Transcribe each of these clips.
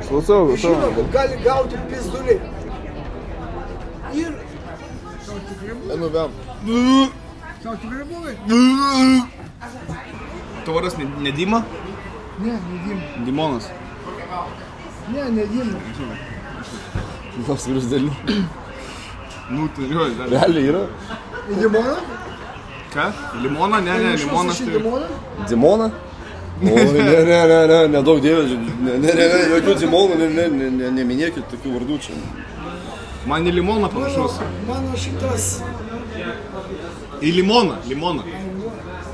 Klausau. Žino, kad gali gauti pizduliai. Ir... Tau tikrai buvo? Nu, vėl. Tau tikrai buvo? Tavo vardas ne Dima? Ne, ne Dima. Dimonas. Ne, ne Dima. Toks virus dėlių. Nu, turiu, dar. Realiai yra? Dimona? Ką? Limoną? Ne, limonas tai... Dimona? O, nedaug dievė, jokių Dimonų, neminėkit tokių vardų čia. Man į limoną panašus. Mano šitas... Į limoną.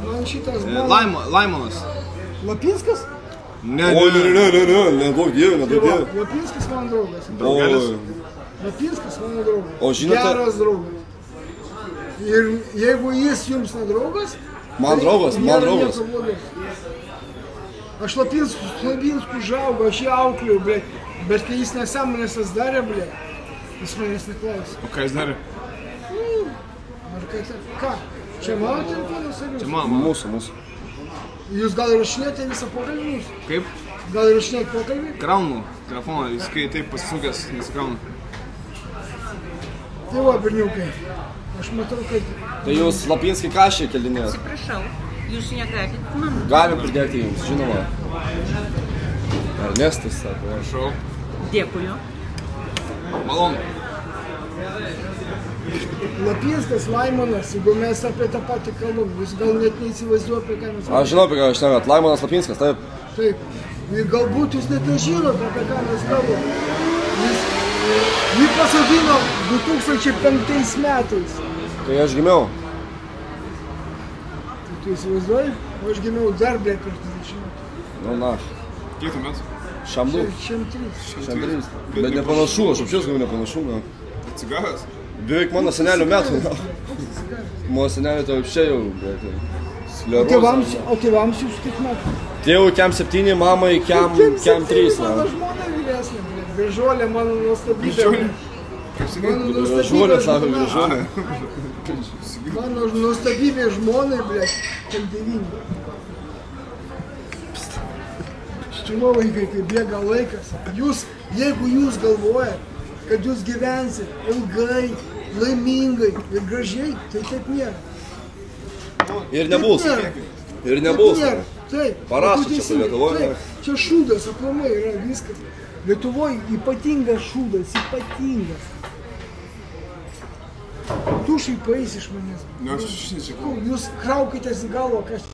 Man šitas... Laimonas. Lapinskas? Ne, nedaug dievė. Lapinskas mano draugas. Draugelis? Lapinskas mano draugas. O žinote... Geras draugas. Ir jeigu jis jums nedraugas... Man draugas. Aš Lapinsku žaugau, aš jį auklėjau, blėt. Bet kai jis nesąmonės darė, blėt, jis manęs neklausė. O ką jis darė? Ar ką? Čia mano telefonas ar jūs? Čia mano. Mūsų. Jūs gal rašinėte visą pokalbį mūsų? Kaip? Gal rašinėte pokalbį? Kraunu telefoną, jis kai taip pasisukęs, nesikraunu. Tai va, berniukai, aš matau, kad... Tai jūs Lapinskį kašį kelinės? Atsiprašau, jūs negalite man. Galim pridėti jums, žinoma. Ernestas, sako. Prašau. Dėkuju. Malonu. Lapinskas, Laimonas, jeigu mes apie tą patį kalbam, jūs gal net neįsivaizduoja, apie ką mes kalbam. Aš žinau, apie ką aš nemet. Laimonas Lapinskas, taip. Taip. Ir galbūt jūs net nežinote, apie ką mes kalbam. Jį pasodino 2005 metais. Kai aš gimiau. Tai tu įsivaizduoji? O aš gimiau dar, blėt, per 30 metų. Nu, na. Kiek tu metų? Šamdu. 103. Bet nepanašu, aš apšios gal nepanašu. Cigaras? Beveik mano senelio metų. Mano senelio tai apšiai jau, bet... Sklerozė. O tėvams jūs kiek metų? Tėvų kem 7, mamai kem 3. Mano žmona vyresnė, blėt. Gražuolė, mano nuostabybė. Gražuolė, sako, gražuolė. Mano nuostabybė žmonai, blėt, kem 9. Žinau, vaikai, kai bėga laikas. Jeigu jūs galvojat, kad jūs gyvensit ilgai, laimingai ir gražiai, tai taip nėra. Ir nebus. Ir nebus. Taip. Parašo čia Lietuvoje. Čia šūdas, aplamai yra viskas. Lietuvoje ypatingas šūdas, ypatingas. Tu šaipais iš manęs. Ne, aš nesišaipau. Jūs kraukitės į galvą, kas...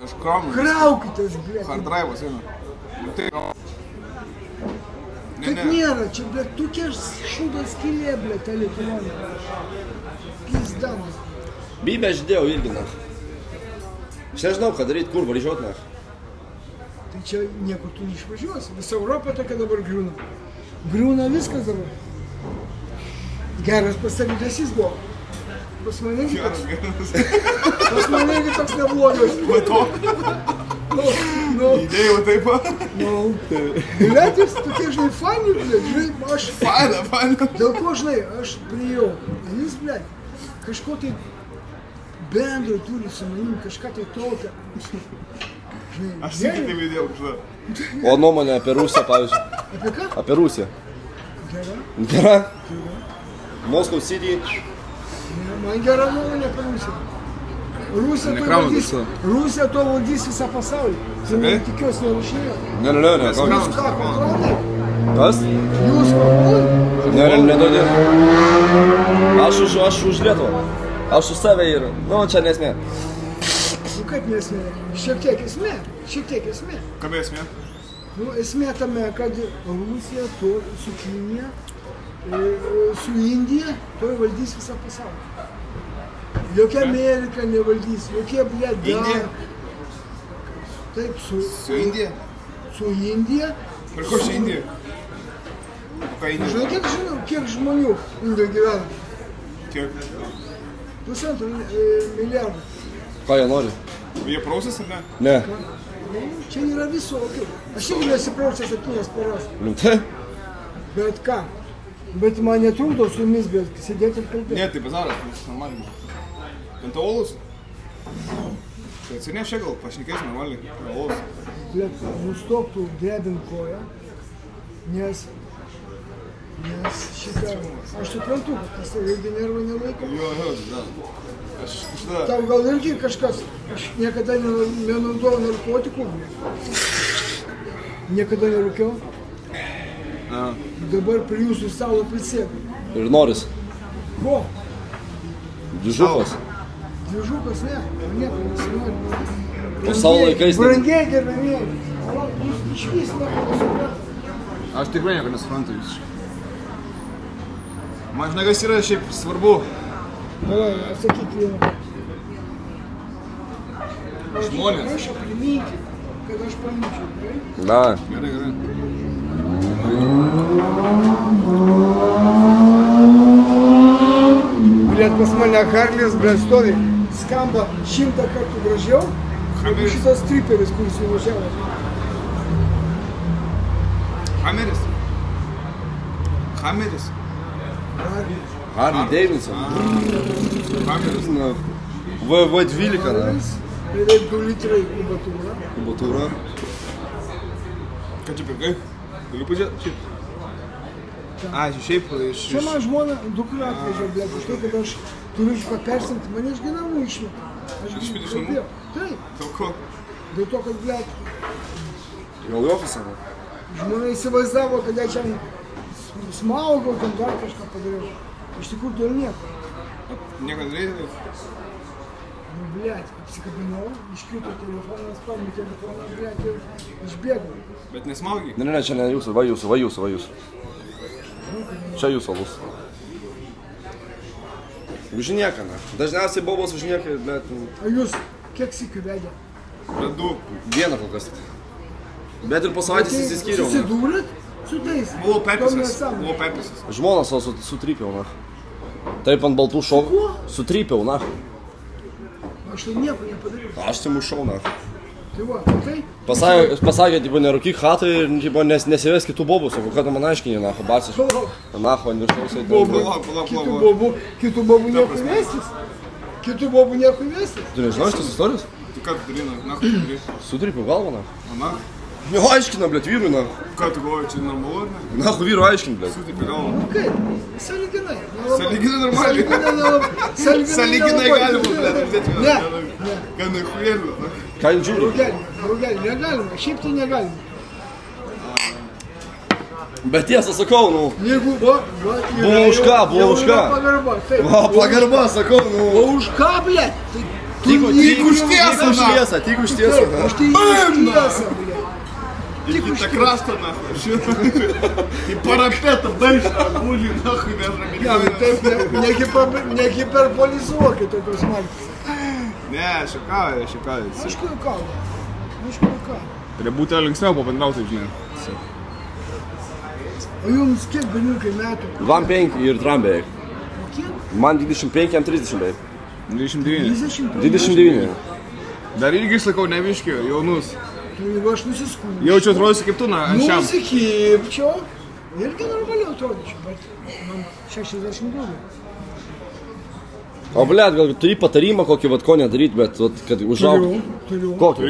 Aš kraunu. Kraukitės, blėt. Hard drive'as eina. Taip nėra, čia, blėt, tokia šūdas skylė, blėt, ta Lietuvoje. Pizdamas. Bybę žydėjau irgi, na. Aš nežinau, ką daryti, kur važiuot, na. Tai čia niekur tu neišvažiuosi. Visa Europa tokia dabar griūna. Griūna viskas dabar. Geras pasirinktas buvo. Pas mane toks neblogas. Mato? Įdėjau taip pat? Blėt, jūs tokie, žinai, fani, blėt, žinai, aš... Fana. Dėl ko, žinai, aš priėjau. Jis, blėt, kažko tai bendro turi su manim, kažką tai tokio. Aš sėkiai tai vidėjau, žinai. O nuomonė apie Rusiją, pavyzdžiui? Apie ką? Apie Rusiją. Gera. Gera? Moscow City. Man gera nuomonė apie Rusiją. Rusija to valdys visą pasaulį. Tai netikiuosi nerašinėjo. Ne. Jūs ką, kontrolai? Kas? Jūs kontrolai? Ne. Aš už Lietuvą. Aš už save ir... Nu, čia nesmė. Nu kaip nesmė? Šiek tiek esmė. Kame esmė? Nu, esmė tame, kad Rusija su Kinija, su Indija, to valdys visą pasaulį. Jokia Amerika nevaldys, jokie blėt Indija? Taip, Su Indija? Su Indija. Ir ko čia Indija? Ką Indija? Žinau, kiek žmonių Indijoje gyvena? Kiek? 1,5 milijardo. Ką jie nori? Jie prausės ar ne? Ne. Čia yra visokių. Aš irgi nesiprausęs 7 paras. Rimtai? Bet ką? Bet man netrukdo su jumis, bet sėdėti ir kalbėti. Ne, tai bazaras, normaliai. Ten to olus? Tai atsineš čia gal, pašnekėsim normaliai. Olus. blėt, nustoktų drebint koją, nes šitą, aš suprantu, kad tas irgi nervai nelaiko. Jo, aš šitą... Tau gal irgi kažkas, aš niekada nenaudojau narkotikų, niekada nerūkiau. Dabar prie jūsų stalo prisėdu. Ir noris. Ko? Dvižukas. Dvižukas ne, nieko nesinori. O savo laikais... Brangiai gerbėmėjai, jūs išvis nieko nesuprantate. Aš tikrai nieko nesuprantu visiškai. Man žinai, kas yra šiaip svarbu. Davai, atsakyk vieną. Žmonės. Aš priminti, kad aš pamyčiau, gerai? Da. Gerai. Blet, pas mane Harlis, blet, stovi, skamba 100 kartų gražiau, negu šitas striperis, kuris įvažiavo. Hameris. Harley Davidson. Hameris. V12, da. Beveik 2 litrai kubatūra. Kubatūra. Ką čia pirkai? Galiu pažiūrėti? Šiaip. Šiaip iš... Čia man žmona dukra atvežė, blet, už tai, kad aš turiu ką persimti, mane iš namų išmetė. Išmetė iš namų? Taip. Dėl ko? Dėl to, kad, blet, Gal į ofisą? žmona įsivaizdavo, kad aš čia smaugau, ten dar kažką padariau. Iš tikrųjų, dėl nieko. Nieko daryti? Nu, blet, apsikabinau, iškrito telefonas, paėmė telefoną, blet, ir išbėgau. Bet nesmaugiai? Ne, čia ne jūsų, va jūsų. Čia jūsų alus. Užnieka, ne. Dažniausiai bobos užnieka, bet... O jūs kiek sykių vedė? Bet 2. Vieną kol kas. Bet ir po savaitės įsiskyriau. Susidūrėt su tais? Buvau perpisas. Žmoną savo sutrypiau, na. Taip ant baltų šovų. Kuo? Sutrypiau, na. Aš tai nieko nepadariau. Aš tai mušau, na. Tai va, tai? Pasakė, tipo, nerūkyk chatai ir tipo, nesives kitų bobų, sako, ką tu man aiškini, nacho, bacis. Nacho, ant viršaus eiti. Kitų bobų nieko vestis? Kitų bobų nieko vestis? Tu nežinai šitas istorijos? Tai ką tu darina? Nacho tu darys? Sutrypiau galvą, na. Na? Ne, aiškina, blėt, vyrui, na. Ką tu galvoji, čia normalu, ar ne? Nacho, vyrui aiškin, blėt. Sutipi galvą. Nu kaip? Sąlyginai. Sąlyginai normaliai. Sąlyginai galima, blėt. Ne. Ką nachuėlio, na? Ką jin žiūri? Draugelį, negalima. Šiaip tai negalima. Bet tiesą sakau, nu. Jeigu, va, Buvo už ką, buvo už ką. Pagarba, taip. Va, pagarba, sakau, nu. O už ką, blėt? Tik už tiesą, na. Tik už tiesą, na. Aš tai už tiesą, blėt. Iki tą krastą, nachu, šitą. Į parapetą, baigštą, gulį, nachu, veža Ne, nu taip, nehiperpolizuokit tokios markės. Ne, šikauja. Aš kiukau. Turi būti linksmiau pabendrauti, žinai. O jums kiek berniukai metų? Vam 5 ir tram beveik. O kiek? Man 25, jam 30 beveik. 29. 29. Dar irgi sakau, neviškiu, jaunus. Tai jeigu aš nusiskūčiau. Jaučiu atrodysi kaip tu, na, anksčiau. Nusikipčiau. Irgi normaliau atrodyčiau, bet man 62. O, blėt, gal turi patarimą kokį, vat, ko nedaryt, bet, vat, kad užaugtų. Turiu. Kokį?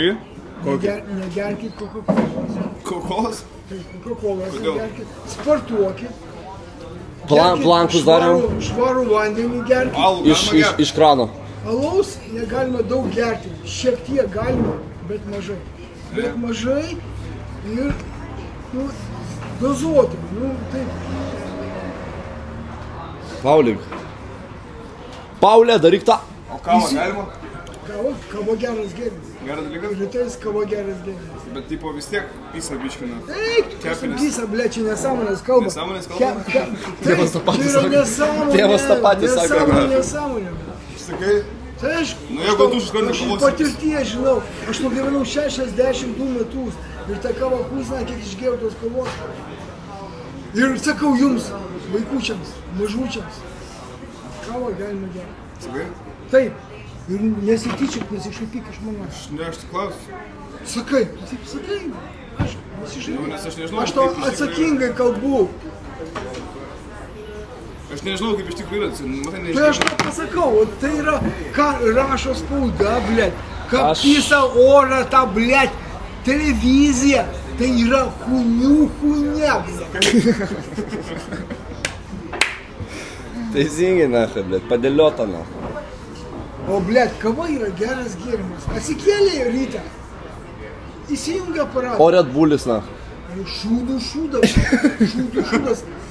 Turi? Negerkit Coca-Cola. Kokos? Taip, Coca-Cola Kodėl? negerkit. Sportuokit. Plankus dariau. Švarų vandenį gerkit. Alų galima gerti. Iš krano. Alaus negalima daug gerti. Šiek tiek galima, bet mažai. Bet mažai ir, nu, dozuotai. Nu, taip. Paulė, daryk tą. O kavą galima? Kava geras gėrimas. Geras dalykas? Rytais kava geras gėrimas. Bet tipo vis tiek pisa biškina. Eik, Kepenis. Visa, ble, čia nesąmonės kalba. Nesąmonės kalba? Tėvas tą patį Tai yra sako. nesąmonė. Tėvas tą patį sako. Nesąmonė. Sakai, Tai aišku, Nu, jeigu tu iškart aš kavos- patirties žinau, aš nugyvenau 62 metus ir tą kavą kūsną, kiek išgėjau tos kavos. Ir sakau jums, vaikučiams, mažučiams, kavą galima gerti. sakai? Taip, ir nesityčiok, nesišaipyk iš manęs. Ne, aš tik klausiu. Sakai, taip sakai, aš Nu, nes aš nežinau, Aš to kaip iš tikrųjų atsakingai kalbu. Aš nežinau, kaip iš tikrųjų yra. Matai, Tai aš nežinau. tą pasakau, o tai yra, ką rašo spauda, blėt, ką Aš- pisa orą tą, blėt, televizija tai yra hunia. Teisingai, nacha, blėt, padėliota, na. O, blėt, kava yra geras gėrimas. Atsikėlė rytą. Įsijungia aparatą. O Red Bullis, na. Šūdas.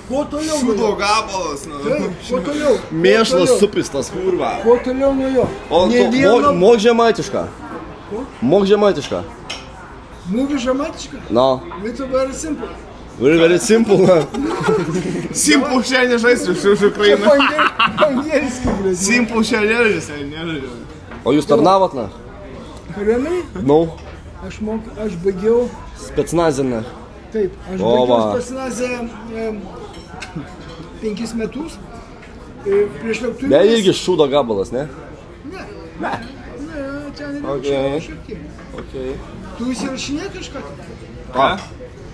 Kuo toliau nuo Šūdo jo? gabalas, nu. Taip, kuo toliau. Mėšlas supistas, kurva. Kuo toliau nuo jo. O tu mok žemaitišką. Ko? Mok žemaitišką. Movie žematiška? No. Little very simple. Very simple, na. Simple šiandien žaisiu už Ukrainą. Angelski, blėt. Simple šiandien nežaisiu. O jūs tarnavot, na? Kariuomenėj? Nu, Aš baigiau, specnazinę. taip, aš O, baigiau va. specializę 5 metus. Prieš lėktuvės. Ne, irgi šūdo gabalas, ne? Ne, ten yra Okei. šiek tiek. Okay. Tu įsirašinė kažką? Ką?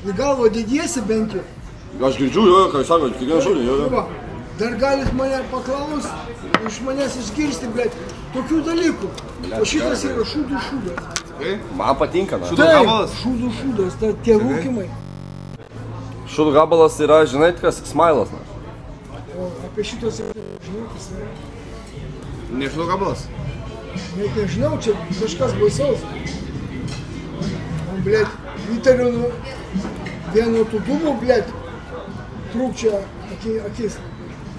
Į galvą dediesi bent jau. Aš girdžiu, jo, ką jūs sakote, kiekvieną žodį, jo. Va, dar galit mane paklausti, iš manęs išgirsti, blėt, tokių dalykų. O šitas yra šūdas. Man patinka, na. Šūdo gabalas? Šūdas, tie rūkimai. Šūdo gabalas yra, žinai, kas? Smailas, na. O apie šitos, žinau, kas yra. Ne šūdo gabalas? Net nežinau, čia kažkas baisaus. O, blėt, įtariu nuo vieno tų dūmų, blėt, trūkčia akis.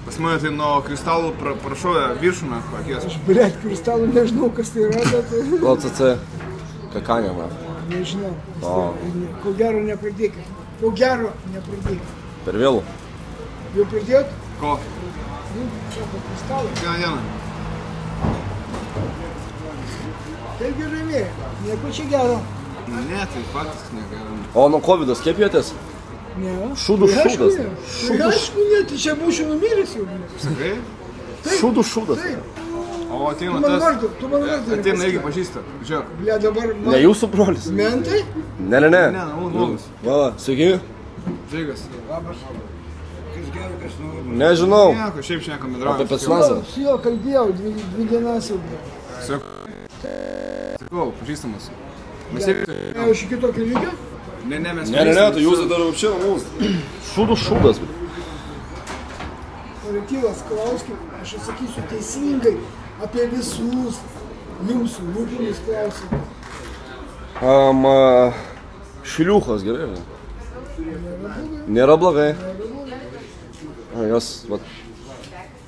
Pas mane tai nuo kristalų prašovė viršūną akės. Aš, blėt, kristalų nežinau, kas tai yra, bet LCC. Kakanė, na. nežinau. O. Ko gero nepradėkit. Per vėlų. Jau pradėt? Ko? Nu, sako, kristalai. Vieną dieną. Tai gerai mėg, nieko čia gero. Ne, tai faktas negerai. O nuo COVID skiepijotės? Ne. Šūdų Tai aišku šūdas. ne. Tai aišku ne, tai čia būčiau numiręs jau. Sakai? Šūdų šūdas. Taip, O tu ateina man tas... vardu, tu man vardu. Ateina irgi pažįsta. Žiūrėk. Blia, dabar man... Ne jūsų brolis? Mentai? Ne. Ne, žmogus. Va, sveiki. Žaigas. Nežinau. Nieko, šiaip šnekam Apie bendraujam. specnazą. Su juo kalbėjau, dvi dienas jau. Sakau, pažįstamas. Mes irgi... Aš iki tokio lygio? Ne, mes Ne, tai jūs dar apšė mūsų. Šūdų šūdas. Kolektyvas, klauskit, aš atsakysiu teisingai apie visus jums rūpimus klausimus. Šiliuchos, gerai. Nėra blogai. Jos, vat,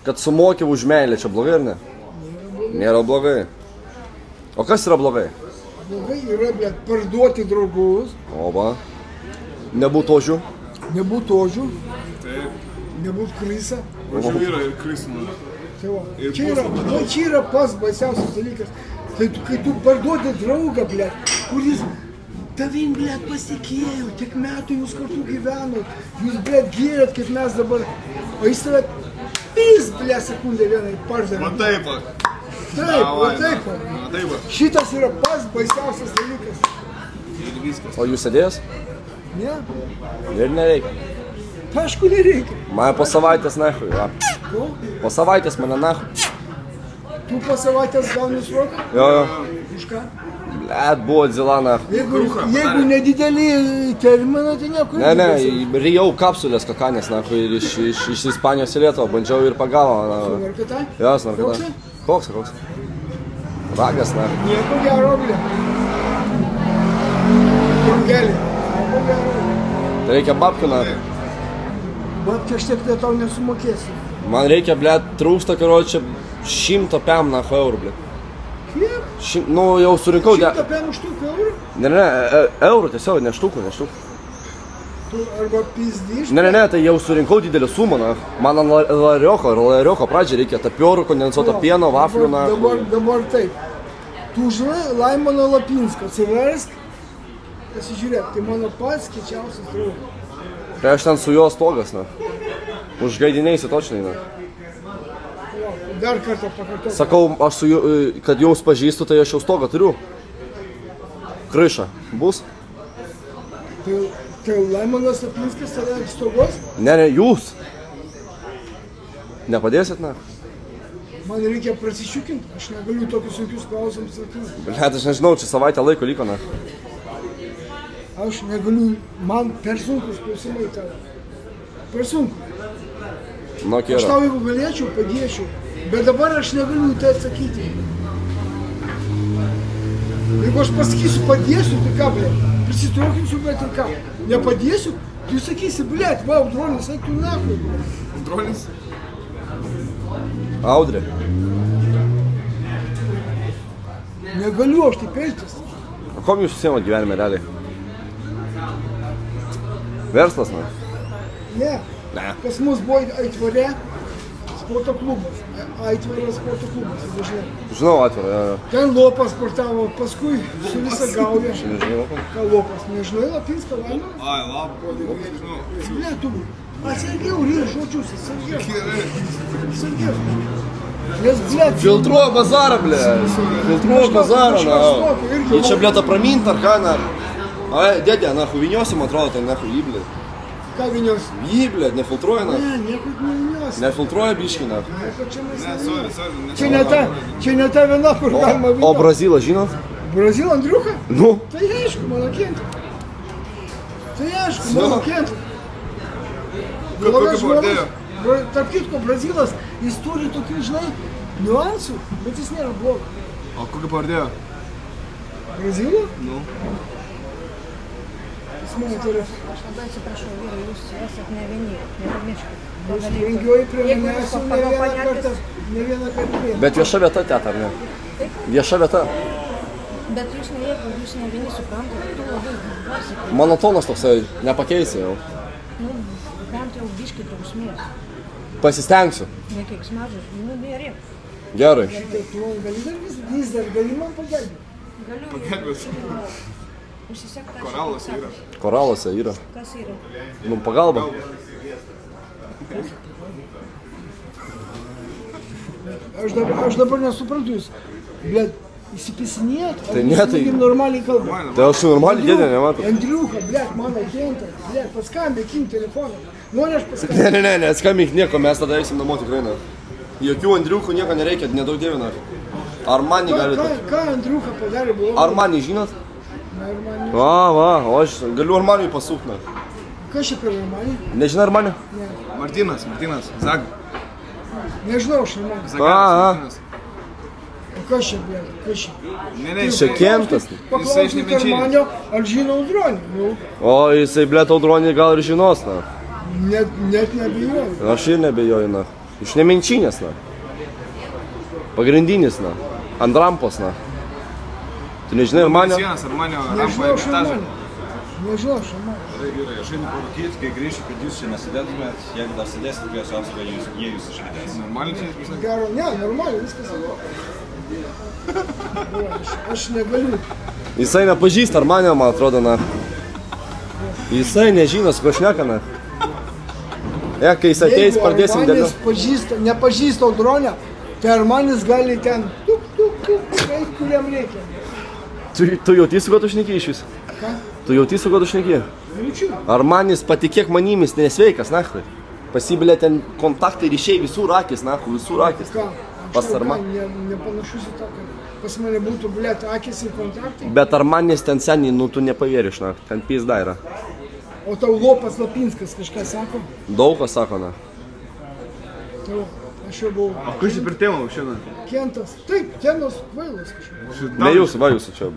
kad sumokė už meilę, čia blogai ar ne? Nėra blogai. O kas yra blogai? Blogai yra, blėt, parduoti draugus, Oba. Nebūt ožių. nebūt ožių, Taip. nebūt krysa. Važiu yra ir krismų. Tai va, Ir čia yra pats baisiausias dalykas. Tai kai tu parduodi draugą, blėt, kuris tavim, blėt, pasitikėjo, tiek metų jūs kartu gyvenot, jūs, blėt, gėrėt, kaip mes dabar, o jis tave pys, blėt, sekundę vienai pardavė. Va taip, va. Taip, va taip. va. Va taip, va. Šitas yra pats baisiausias dalykas. Ir viskas. O jūs sėdės? Ne? Ir nereikia. Aišku, nereikia. Mane po savaitės nahui. Ja. Ko? Po savaitės mane nahui. Tu po savaitės gauni sroką? Jo. Už ką? Blet, buvo dzila nahui. Jeigu nedidelį terminą, tai nieko. Ne, rijau kapsulės kakanės nahui ir iš Ispanijos į Lietuvą. Bandžiau ir pagavo. Narkata? Jos, narkata. Koks? Ragas, na. Nieko gero, blė. Draugelį. Nieko gero. Tai reikia babkių, na. Bet kažtiek tai tau nesumokėsiu. Man reikia, blet, trūksta, karočią, 100 pėm, na, eurų, blet. Kiek? Nu, jau surinkau... 100 pėm už tų eurų? Ne, eurų tiesiog, ne štukų. Tu arba pizdyš? Ne, tai jau surinkau didelį sumą, na. Man ant larioko pradžiai reikia tapiorų, kondensuoto pieno, vaflių, na. Dabar taip. Tu žinai Laimoną Lapinską, atsiversk, pasižiūrėk, tai mano pats kiečiausias draugas. Tai aš ten su jo stogas, na. Už gaidiniais įtočinai, na. Dar kartą pakartok. Sakau, aš su juo, kad jums pažįstu, tai aš jau stogą turiu. Kryšą. Bus? Tai Laimonas Lapinskas tave ant stogos? Ne, jūs. Nepadėsit, na? Man reikia prasišiukinti, aš negaliu tokius sunkius klausimus atsakyti. Blet, aš nežinau, čia savaitę laiko liko, na. aš negaliu, man per sunkus klausimai tave. Per sunku. Nu, Aš kėra. tau jeigu galėčiau, padėčiau, bet dabar aš negaliu tai atsakyti. Jeigu aš pasakysiu padėsiu, tai ką, blėt, prisitraukinsiu, bet tai ką, nepadėsiu, tu sakysi, blėt, va, Audronis, eik tu nahui. Audronis? Audrė. Negaliu aš taip elgtis. O kom jūs užsiimat gyvenime realiai? Verslas, na? Ne. Ne. Pas mus buvo Aitvare sporto klubas. Aitvaras sporto klubas, dažnai. Žinau, atvirą, jo. Ten Lopas sportavo, paskui su visa gauja. Nežinau, kom. Ką Lopas, nežinai, Lapinska laimė? Ai, labo, nežinau. Bля, tu, atsargiau, rėž žodžius, atsargiau. Atsargiau. Nes, bля, Filtruoja bazarą, ble. Filtruoja bazarą, na. Jie čia, ble, tą pramint ar ką, na. Ai, dėdė, na, huviniosim, atrodo, ten, na, jį, ble. ką vinios? Jį, ble, nefiltruoja, na. Ne, nieko nevinios. Nefiltruoja biškį, na. Nieko čia mes Ne, sorry. Čia ne ta viena, kur galima O vinios. Brazilas, žinot? Brazil Andriuka? Nu. Tai aišku, mano kenta. Tai aišku, mano kenta. Kokia pavardė? Tarp kitko, Brazilas, jis turi tokių, žinai, niuansų, bet jis nėra blogas. O kokia pavardė? Brazilo? Nu. Jis mano turi. Aš labai atsiprašau, vyrai, jūs esat ne vieni, nepamirškit. Jūs rengioji prie Jeigu manęs jūs ne vieną papanelės- kartą. Ne vieną kartą. Bet vieša vieta, teta, ar ne? Vieša vieta. Bet jūs ne jeigu, jūs ne vieni suprantate, tu labai garsiai. Monotonas toksai, nepakeisi jau. Nu, bent jau biškį drausmės. Pasistengsiu. Ne keiksmažodžių, nu gerai. Gerai. Taip, tu gali dar vis dar gali man pagelbėti. Galiu Pagelbės. užsisekti. Koralas yra. Koraluose yra. Kas yra? Nu, pagalba. Aš dabar nesuprantu jūs. Bet įsipisinėt, Tai ne, tai- normaliai kalba. Tai aš normaliai dėdė nematau. Andriuka, blėt, mano kenta, blėt, paskambė, kim telefoną. Nori aš paskambė. Ne, skambink nieko, mes tada eisim namo tikrai, na. Jokių Andriukų nieko nereikia, nedaug dievina. Armani galite. Ką Andriuka padarė blogo? Armani, žinot? Armani. Va, o aš galiu Armani pasukti, na. Kas čia per Armani? Nežinai Armani? Martynas, Zag. Nežinau, aš Armani. Zagas. O kas čia, blėt, kas čia? Ne, Čia Kentas. Jisai iš Paklausyk Nemenčinės. Armanio, ar žino Audronį? Nu, O jisai, blėt, Audronį gal ir žinos, na. net nebijoju. Aš ir nebejoju, na. Iš Nemenčinės, na. Pagrindinis, na. Ant rampos, na. Tu nežinai Armanio? Sienas, Armanio, Nežinau, aš Rampa, Armanį. Nežinau, aš Armanį. Gerai, aš einu parūkyti, kai grįšiu, kad jūs čia nesidėtumėt, jeigu dar sėdėsit, kviesiu apsaugą, jie jūs išlydės. Normaliai čia viskas. Gero, ne, normaliai, viskas yra. Aš negaliu. Jisai nepažįsta Armanio, man atrodo, na. Jisai nežino, su kuo šneka, na. Kai jis ateis, pradėsim dėliu. Jeigu nepažįsta Audronę, tai Armanis gali ten eit, kuriam reikia. Tu jautysi, kuo tu šneki iš vis? Ką? Tu jautysi, kuo tu šneki? Jaučiu. Armanis, patikėk manimis, nesveikas, nahui. Pasibilė ten kontaktai ryšiai, visų akis, nahui, visų akis. Ką? Pas Aš Arma. Nepanašus į tą, kad pas mane būtų, blėt, akis ir kontaktai. Bet Armanis ten seniai, nu tu nepavėriš, na, ten pizda yra. O tau Lopas Lapinskas kažką sako? Daug kas sako, na. Tau, aš jau buvau. Kas čia per temą šiandien? Kentas. Taip, Kenas kvailas kažkas. Ne jūsų, va jūsų čia.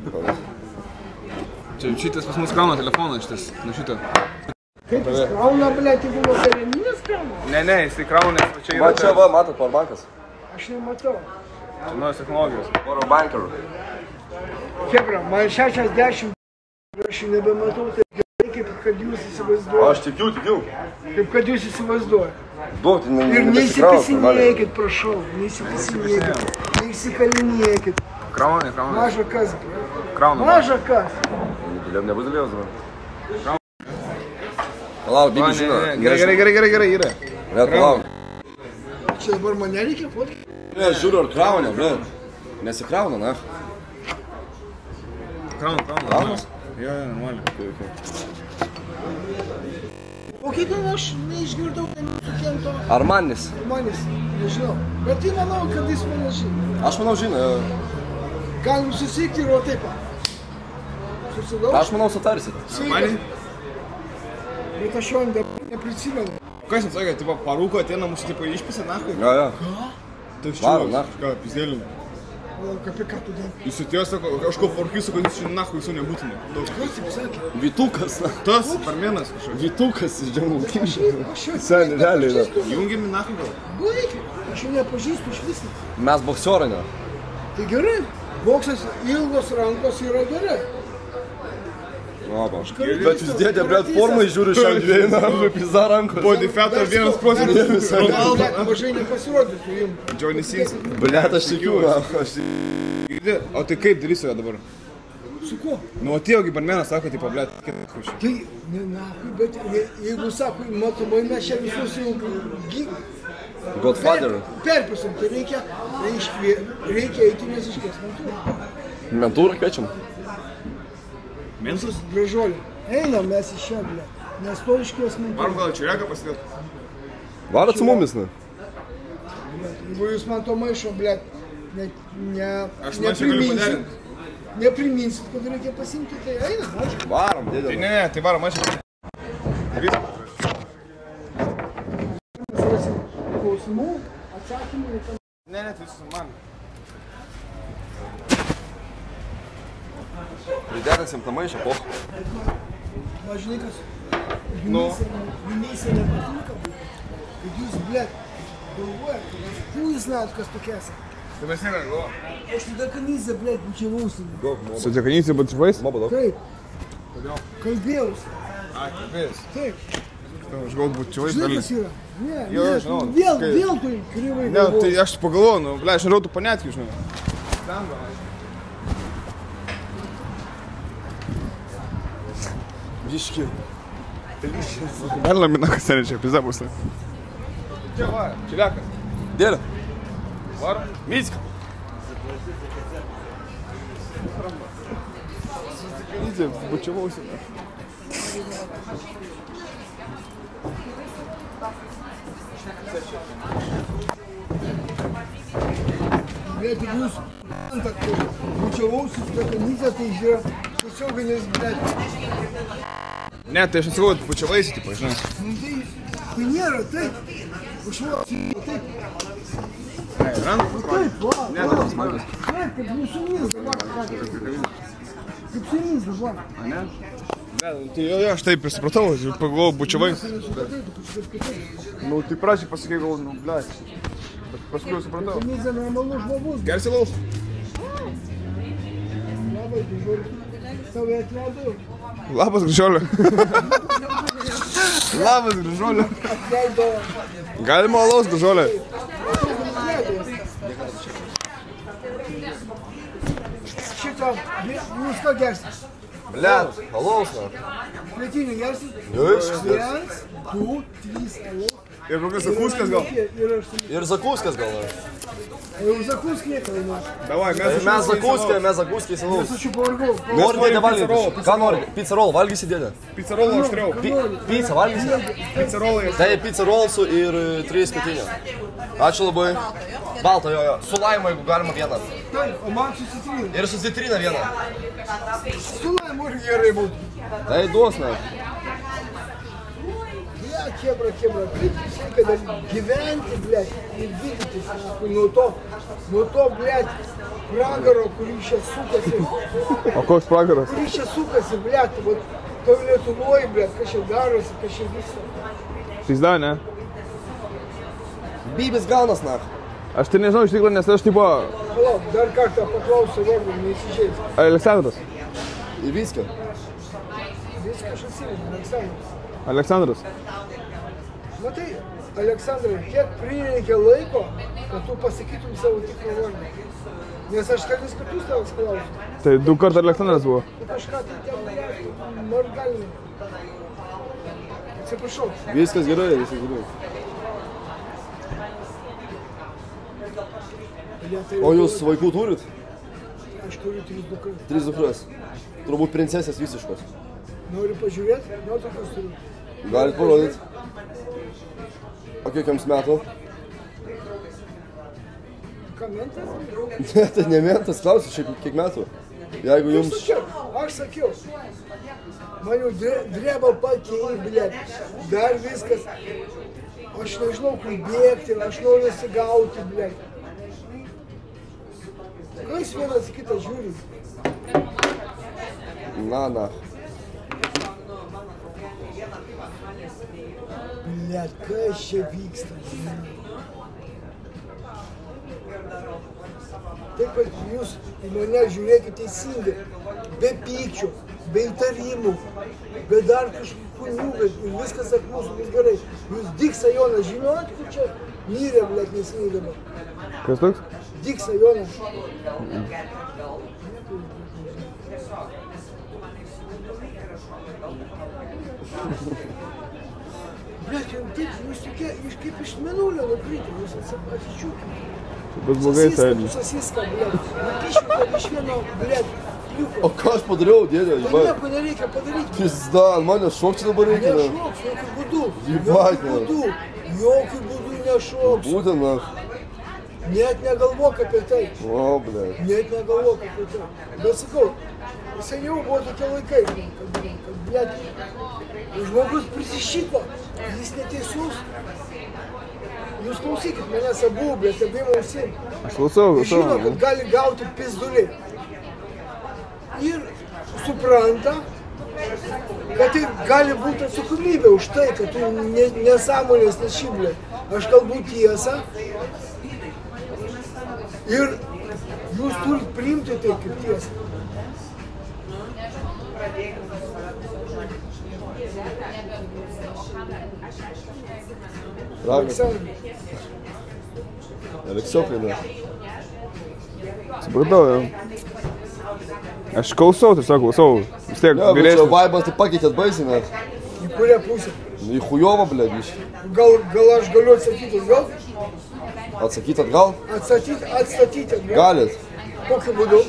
Čia šitas pas mus krauna telefoną šitas, nuo šito. Kaip jis krauna, blėt, jeigu vakarienės krauna? Ne, jisai krauna, nes čia Va yra čia, va, matot, powerbankas. Aš nematau. čia naujos technologijos. Powerbanker. Hebra, man 60, aš jų nebematau taip gerai, kaip kad jūs įsivaizduojate. Aš tikiu. Kaip kad jūs įsivaizduojate. Duok, tai Ir neįsipisinėkit, prašau, neįsipisinėkit, neįsikalinėkit. Krauna. Maža kas, Krauna. maža kas. Nebus dėlėjos dabar. Palauk, bibi žino. Gerai, yra. Ne, palauk. Čia dabar man nereikia fotkį. Ne, žiūriu, ar krauna, ble. Nesikrauna, na. Krauna. Kraunas? Jo, normaliai. O kiek aš neišgirdau, kad mūsų Kento Armanis. Armanis, nežinau. Bet tai manau, kad jis mane žino. Aš manau, žino. Galim susitikti ir o taip. Susilauš. Aš manau, sutarsit. Mani? Bet aš jo neprisimenu. Kas jums sakė, tipo, parūko ateina mūsų, tipo, išpisa, nahui? Jo. Tai iš Varom, čia, na. ką, pizdėlinu. Apie ką tu dar? Jis atėjo, sako, aš ko parūkysiu, kad jis čia nahui visų nebūtina. Kas taip sakė? Vytukas, na. Tas, parmenas kažkoks. Vytukas iš Džemų. Aš jau Seniai, realiai, na. Jungiami nahui gal. baigė. Aš jau nepažįstu iš visą. Mes boksiorai, ne? Tai gerai. Boksas ilgos rankos yra gerai. Opa. Bet jūs dėdė, blėt, formai žiūri šiam dviejų, na, pizza rankos. Body fat 1%. Ronaldo. Mažai nepasirodytų jums. Johnny Sins. Blėt, aš tikiu, na. Girdi, o tai kaip darysiu ją dabar? Su kuo? Nu, atėjo barmenas, sako, tipo, blėt, kaip aš. Tai, ne, nahui, bet jeigu sako, matomai mes čia visus jau Godfather. perpisom, tai reikia eiti nes iškės mentūrą. Mentūrą kviečiam. Mensus? Gražuolė. Einam mes iš čia, ble. Nes to iškės mentūrą. Varom gal čia rega pasidėt? Varat su mumis, na. Jeigu jūs man to maišo, ble, Aš maišą galiu padarinti. nepriminsit, kad reikia pasimti, tai einam, ačiū. Varom, Tai dėdė. ne, tai varom maišą. Surasim klausimų, atsakymų ir tam. Ne, tai su man. Priderinsim tą maišą, po. Važinikas, Nu. jumyse nepatinka, kad jūs, ble, galvojat, kad jūs žinot, kas tokia esate. Tai mes nėra galvo. Aš tada kanizę, ble, bučiavausi. Su tiekanysi būt žvais? Mobo daug. Taip. Kalbėjausi. Ai, kalbėjus. Taip. Aš galbūt būt žvais Žinai, gali. kas yra? Ne, Jo, ne, žinau. vėl tu kryvai Ne, tai aš pagalvoju, nu, ble, aš norėjau tu panetki, žinai. Biški. Dar lamina, kas ten čia, pizza bus. Čia va, čiliakas. Dėlė. Varom. Micka. Tiekanysi, bučiavausi. Bet jeigu jūs bučiavausi su ta kanizė, tai yra tiesioginis, bet Ne, tai aš atsakau, bučiavaisi, tipo, žinai. tai nėra taip. Bučiavausi, taip. Rankų Taip, va. Ne, tai tas magas. Taip, kaip jūs su jumis dabar. Kaip su jumis dabar. Ne, tai jo, aš taip ir supratau, pagalvojau, bučiavaisi. Nu, tai prašy pasakė, gal, nu, ble. Bet paskui jau supratau. Kanizė normalus žmogus. Gersi laus? Labai, tai žiūrėk. Tave atleido. Labas, gražuolė. Labas, gražuolė. Atleido. Galima alaus, gražuolė. Šitą, jūs ką gersit? Blėt, alaus, na. Kvietinį gersit? Jo, iškas. 1, 2, 3 alaus. Ir kokias zakuskas gal? Ir aš su... Ir zakuskas gal, na. Jau zakuskį nekalinu. Davai, Mes zakuskė, alaus. Aš čia pavargau. Nori dėdė valgyti? Ką nori? Pizza roll, valgysi dėdė? Pizza roll aštriau. Pizza valgysi? Pizza roll Tai pizza rollsų ir 3 skutinių. Ačiū labai. Balta, jo. Su laimu, jeigu galima vieną. Taip, o man susitrynė. Ir su citrina vieną. Su laimu ir gerai būtų. Tai duos, na. Bля, kebra, kaip kada gyventi, bля, ir vydytis nuo to, bля, pragaro, kurį čia sukasi. O koks pragaras? Kurį čia sukasi, bля, tai tau Lietuvoje, bля, kas čia darosi, kas čia visa. Pizda, ne? Bybis gaunas, na. Aš tai nežinau iš tikrųjų, nes aš tipo Palauk, dar kartą paklausiu vardu, neįsižeis. Aleksandras. Į viską. Viską aš atsimenu, Aleksandras. Aleksandras. Matai, Aleksandrai, kiek prireikė laiko, kad tu pasakytum savo tikrą vardą. Nes aš kelis kartus tavęs klausiu. Tai 2 kartų Aleksandras buvo. Tu kažką tai ten galėtum, margalinį. Atsiprašau. Viskas gerai, viskas gerai. O jūs vaikų turit? Aš turiu 3 dukras. 3 dukras. Turbūt princesės visiškos. Nori pažiūrėti? Nuotraukas turiu. Galit parodyti. O kiek jums metų? Ką, mentas? Ne, tai ne mentas, klausiu, šiaip kiek metų? Jeigu jums... Aš sakiau. Man jau dreba pakei, blėt. Dar viskas. Aš nežinau, kur bėgti, aš noriu atsigauti, blėt. Kas vienas kitą žiūri? Na. Blėt, kas čia vyksta? Taip, kad jūs į mane žiūrėkite teisingai, be pykčių, be įtarimų, be dar kažkokių kūnių, bet viskas ant mūsų bus gerai. Jūs Diksą Joną žinot, kur čia mirė, blėt, nesiniai dabar? Kas toks? Diksą Joną. Blėt, jums taip, jūs tokie, jūs kaip iš mėnulio nukrytė, jūs atsičiūkite. Bus blogai, Saidis. Sasiska, blėt, nupiškite iš vieno, blėt, pliuko. O ką aš padariau, dėdė? Tai nieko nereikia padaryti. Pizda, man nešokti dabar reikia. Nešoks, jokių būdų. Jokių būdų nešoks. Būtent, na. Net negalvok apie tai. O, blėt. Net negalvok apie tai. Bet sakau, seniau buvo tokie laikai, kad blėt, žmogus prisišyko, jis neteisus. Jūs klausykit manęs abu, blėt, abiem ausim. Aš klausau. Žino, kad gali gauti pizduliai. Ir supranta, kad tai gali būti atsakomybė už tai, kad tu nesąmonės nešiblė. Aš kalbu tiesą. Ir jūs turit priimti tai kaip tiesą. Aleksiokai, ne. Supratau, jau. Aš klausau, tiesiog klausau. Vis tiek Ne, bet čia vyresnis. vaibas tai pakeitėt baisiai, net. Į kurią pusę? Į chujovą, blėt, iš. Gal aš galiu atsakyti atgal? Atsakyt atgal? Atstatyti atgal. Galit. Kokiu būdu?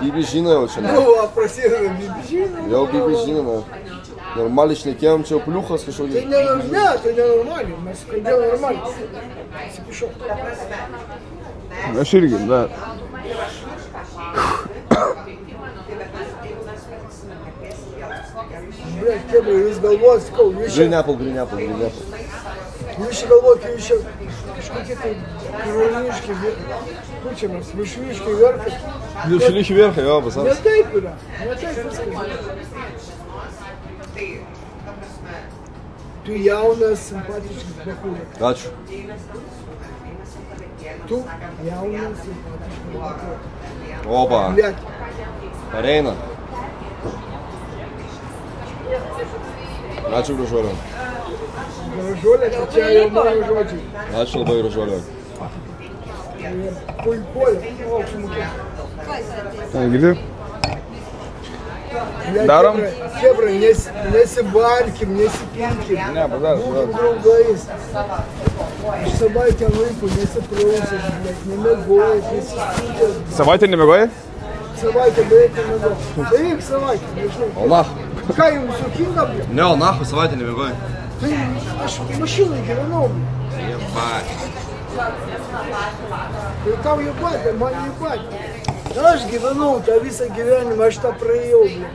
Bibi žino jau čia, ne. Nu, prasideda bibižyną. Jau Bibi žino, ne. Normaliai šnekėjom, čia jau pliuchas Tai kažkokį. tai nenormaliai. Mes kalbėjome normaliai. Atsiprašau. Aš irgi, bet. Bля, kebrai, jūs galvojat, sakau, jūs čia Green apple. galvojat, jūs čia kažkokie tai karoliniški, kur čia mes, viršuliški verkai. Viršuliški verkai, jo, Ne pasas. taip yra, ne taip viskas. Tu jaunas, simpatiškas bakūnas. Ačiū. Tu jaunas, simpatiškas bakūnas. Opa, Blet, pareina. Ačiū, gražuolė. gražuolė, tai čia jau mano žodžiai. Ačiū labai, gražuolė. Puikuolė, aukštų mokė. Girdi? Darom? Chebra, nesibarkim, nesipinkim. Ne, padarom. Būkim draugais. Iš savaitę laiko nesiprausęs, nemegojęs, nesiskydęs. Savaitę nemegojai? Savaitę beveik nemegojęs. Beveik savaitę, nežinau. O nach. Ką jums juokinga, blė? Ne, o nach, savaitę nemiegoji. Tai aš mašinai gyvenau, blė. Jebat. Tai tau jebatė, man jebatė. Aš gyvenau tą visą gyvenimą, aš tą praėjau, blė.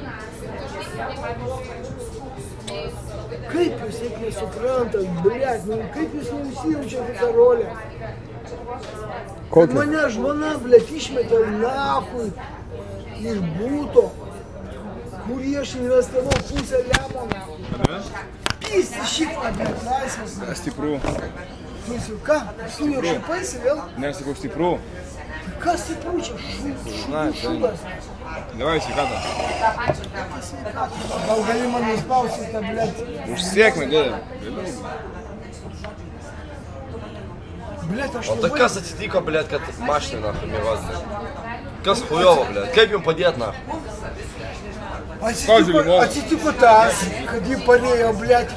Kaip jūs taip nesuprantat, blėt, nu kaip jūs neįsijaučiate tą rolę? Kad mane žmona, blėt, išmetė nahui iš būto, kurį aš investavau pusę lemoną. Pysti šitą, blėt, laisvas. Stiprų. Ką? Su jo šupaisi vėl? Nesakau stiprų. Kas stiprų čia? Šudas. Davai, sveikatą. Gal gali man nuspausyti tą, blėt? Už sėkmę, dėdė. Blėt, aš O tai kas atsitiko, blėt, kad mašinai, nach, miegosi? Kas chujovo, blėt? Kaip jums padėt, nach? Atsitiko tas, kad jį parėjo, blėt,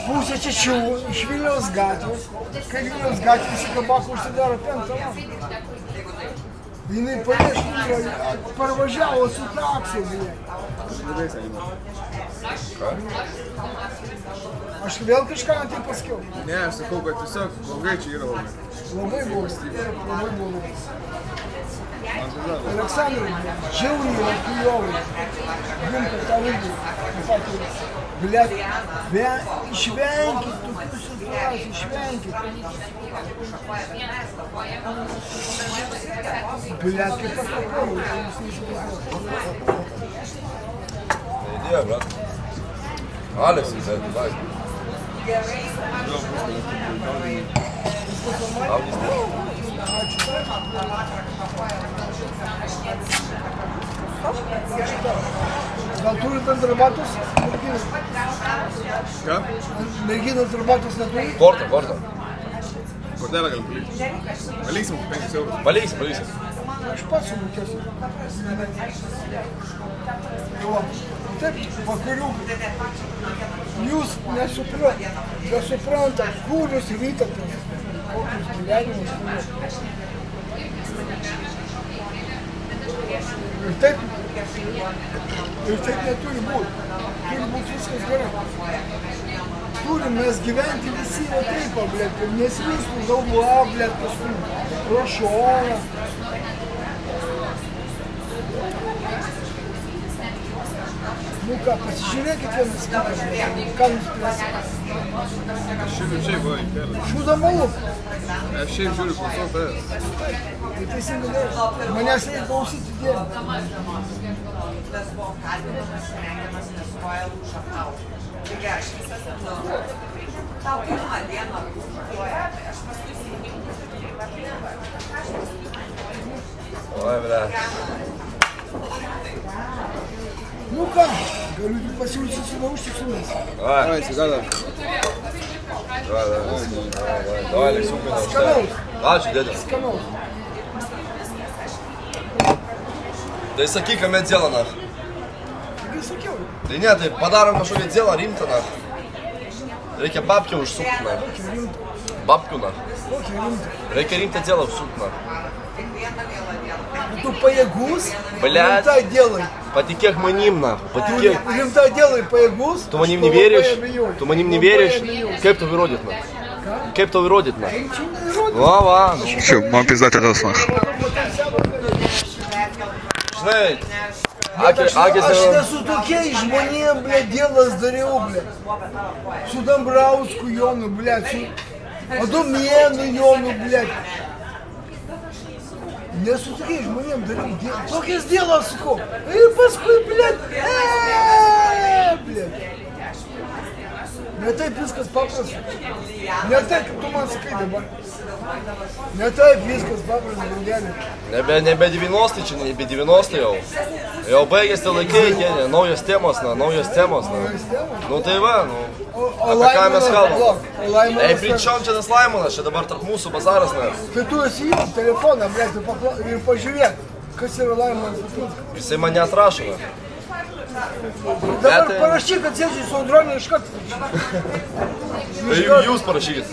pusę Čečių iš Vilniaus gatvės, kai Vilniaus gatvės į kabaką užsidaro 5 valandą. Jinai parvažiavo su taksiu, blėt. Aš vėl kažką tai pasakiau. Ne, aš sakau, kad tiesiog blogai čia yra labai. Labai buvo. Labai buvo. Man Aleksandrai, žiauriai yra kujovai. Rimta, tą irgi. Блядь, išvenkit tokių situacijų, išvenkit. Блядь, kaip aš pakalbėjau, jūs neįsivaizduojate. Idėja, brat. Aleksai, davai. Gal turit antrabatus? Ką? Merginos antrabatus neturi? Kortą. Kortelę gali palikti. Paliksim 5 eurų. Paliksim. Aš pats sumokėsiu. Taip, vakariukai. Jūs nesuprantat, kur jūs rytate. Kokius gyvenimus turite. Ir taip neturi būti. Turi būti viskas gerai. Turim mes gyventi visi va taip, blėt, ir nesvistų galva, blėt, paskui prašoja. Nu ką, pasižiūrėkit vienas kitą, ką nuspręsite. Šiaip va, įkelė. Šūdamalu. Aš šiaip žiūriu klausau tavęs. Tai teisingai dėl. Manęs reikia klausyti dėlį. Oi, brat. Nu ką, galiu tik pasiūlyti susilaužti su mes. Oi, sveikata. Davai, Aleksiukai, Skanaus. Ačiū, dėdė. Skanaus. Tai sakyk, kame dėlą, nach. Taigi sakiau. Tai ne, tai padarom kažkokią dėlą rimtą, nach. Reikia babkių užsukti, nach. Kokia rimta. Babkių, nach. Kokia rimta. Reikia rimtą dėlą užsukti, nach. Tu pajėgus? Блядь. Rimtai dėlai. Patikėk manim, nach. Patikėk. Rimtai dėlai pajėgus? Tu manim neverишь? Tu manim neverишь? Kaip tau įrodyt, nach? Kaip tau įrodyt, nach? Va, nu. Все, man pizda tėdas, nach. Žinai, Aš akis nesu tokiai žmonėm, blėt, dėlas dariau, blėt. Su Dambrausku Jonu, blėt, su Adomėnu Jonu, blėt. Nesu tokiai žmonėm dariau, tokias dėlas sakau. Ir paskui, blėt, blėt. Ne taip viskas paprasta. Ne taip, kaip tu man sakai dabar. Ne taip viskas paprasta, draugelė. Nebe 90, čia nebe 90 jau. Jau baigėsi laikai, kėdė, naujos temos, na. Nu tai va, nu. Apie ką mes kalbam? Ei, pričiom čia tas Laimonas, čia dabar tarp mūsų bazaras, na. Tai tu esi į telefoną, blėt, ir pažiūrėk, kas yra Laimonas Lapinskas. Jisai mane atrašo, na. Dabar parašyk, kad sėdžiu su Audronė iš karto. Tai jūs parašykit.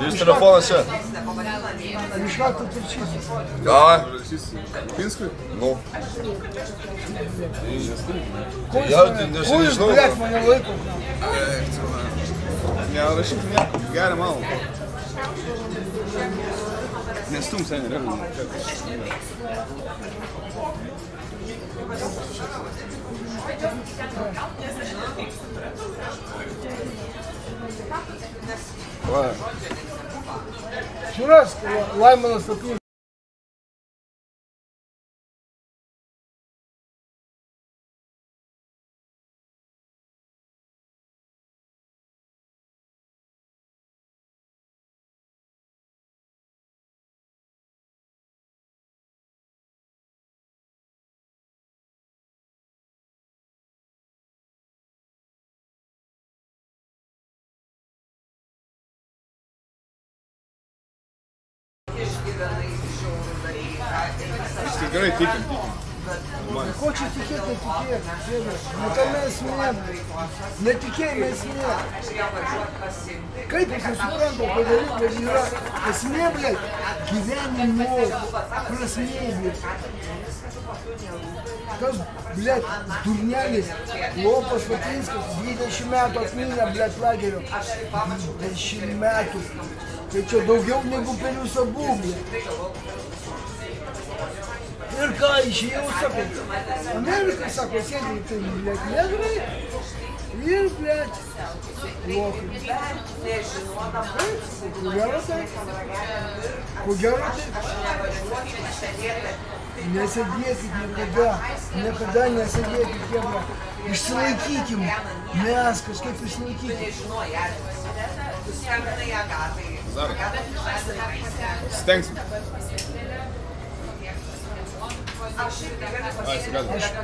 Jūs telefonas čia. Iš karto tarčysi. Davai. Pinskui? Nu. Ko jūs, blėt, mane laiko? Nerašyk nieko, geria malą. Nestum seniai, realiai. Va. Surask, Laimonas Lapinskas. Viskas gerai, tikim. Ko čia tikėt, netikėt, sėdė. Ne tame esmė, netikėjime esmė. Kaip jūs nesuprantate, padaryt, kad yra esmė, blėt, gyvenimo prasmė, blėt. Tas, blėt, durnelis, Lopas Lapinskas, 20 metų atmynė, blėt, lagerio. 20 metų. Tai čia daugiau negu per jūs abu, blėt. Ir ką išėjau, sakau, Amerika, sako, sėdė, tai, blėt, negrai. Ir, blėt, lokai. Ko gero tai? Ko gero tai? Nesėdėkit niekada nesėdėkit, jėga. Išsilaikykim, mes kažkaip išsilaikykim. Zara, stengsim. Aš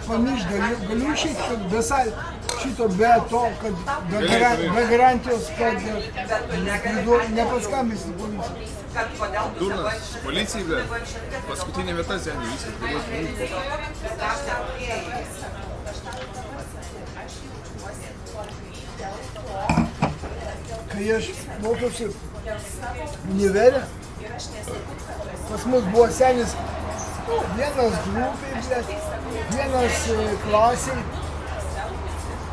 pamiršt galiu išeiti, kad be šito, be to, kad be garantijos, kad nepaskambinsi policijai. Durnas, policijai, bet paskutinė vieta seniai, viskas galės pamiršti. Kai aš mokiausi univere, pas mus buvo senis, vienas grupiai, vienas klasiai.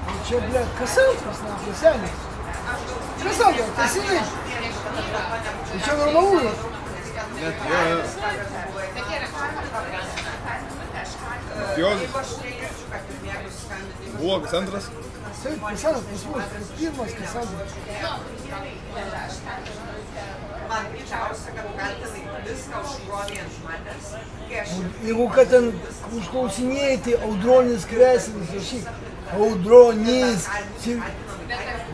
O čia, kas antras, senis? Kas antras, teisingai? Čia normalu. Net, jo. Mafiozis. Buvo kas antras? Taip, kas antras, pas mus, pirmas kas antras. Jeigu kad ten užklausinėjai, tai Audronis Kresinis, rašyk. Audronis.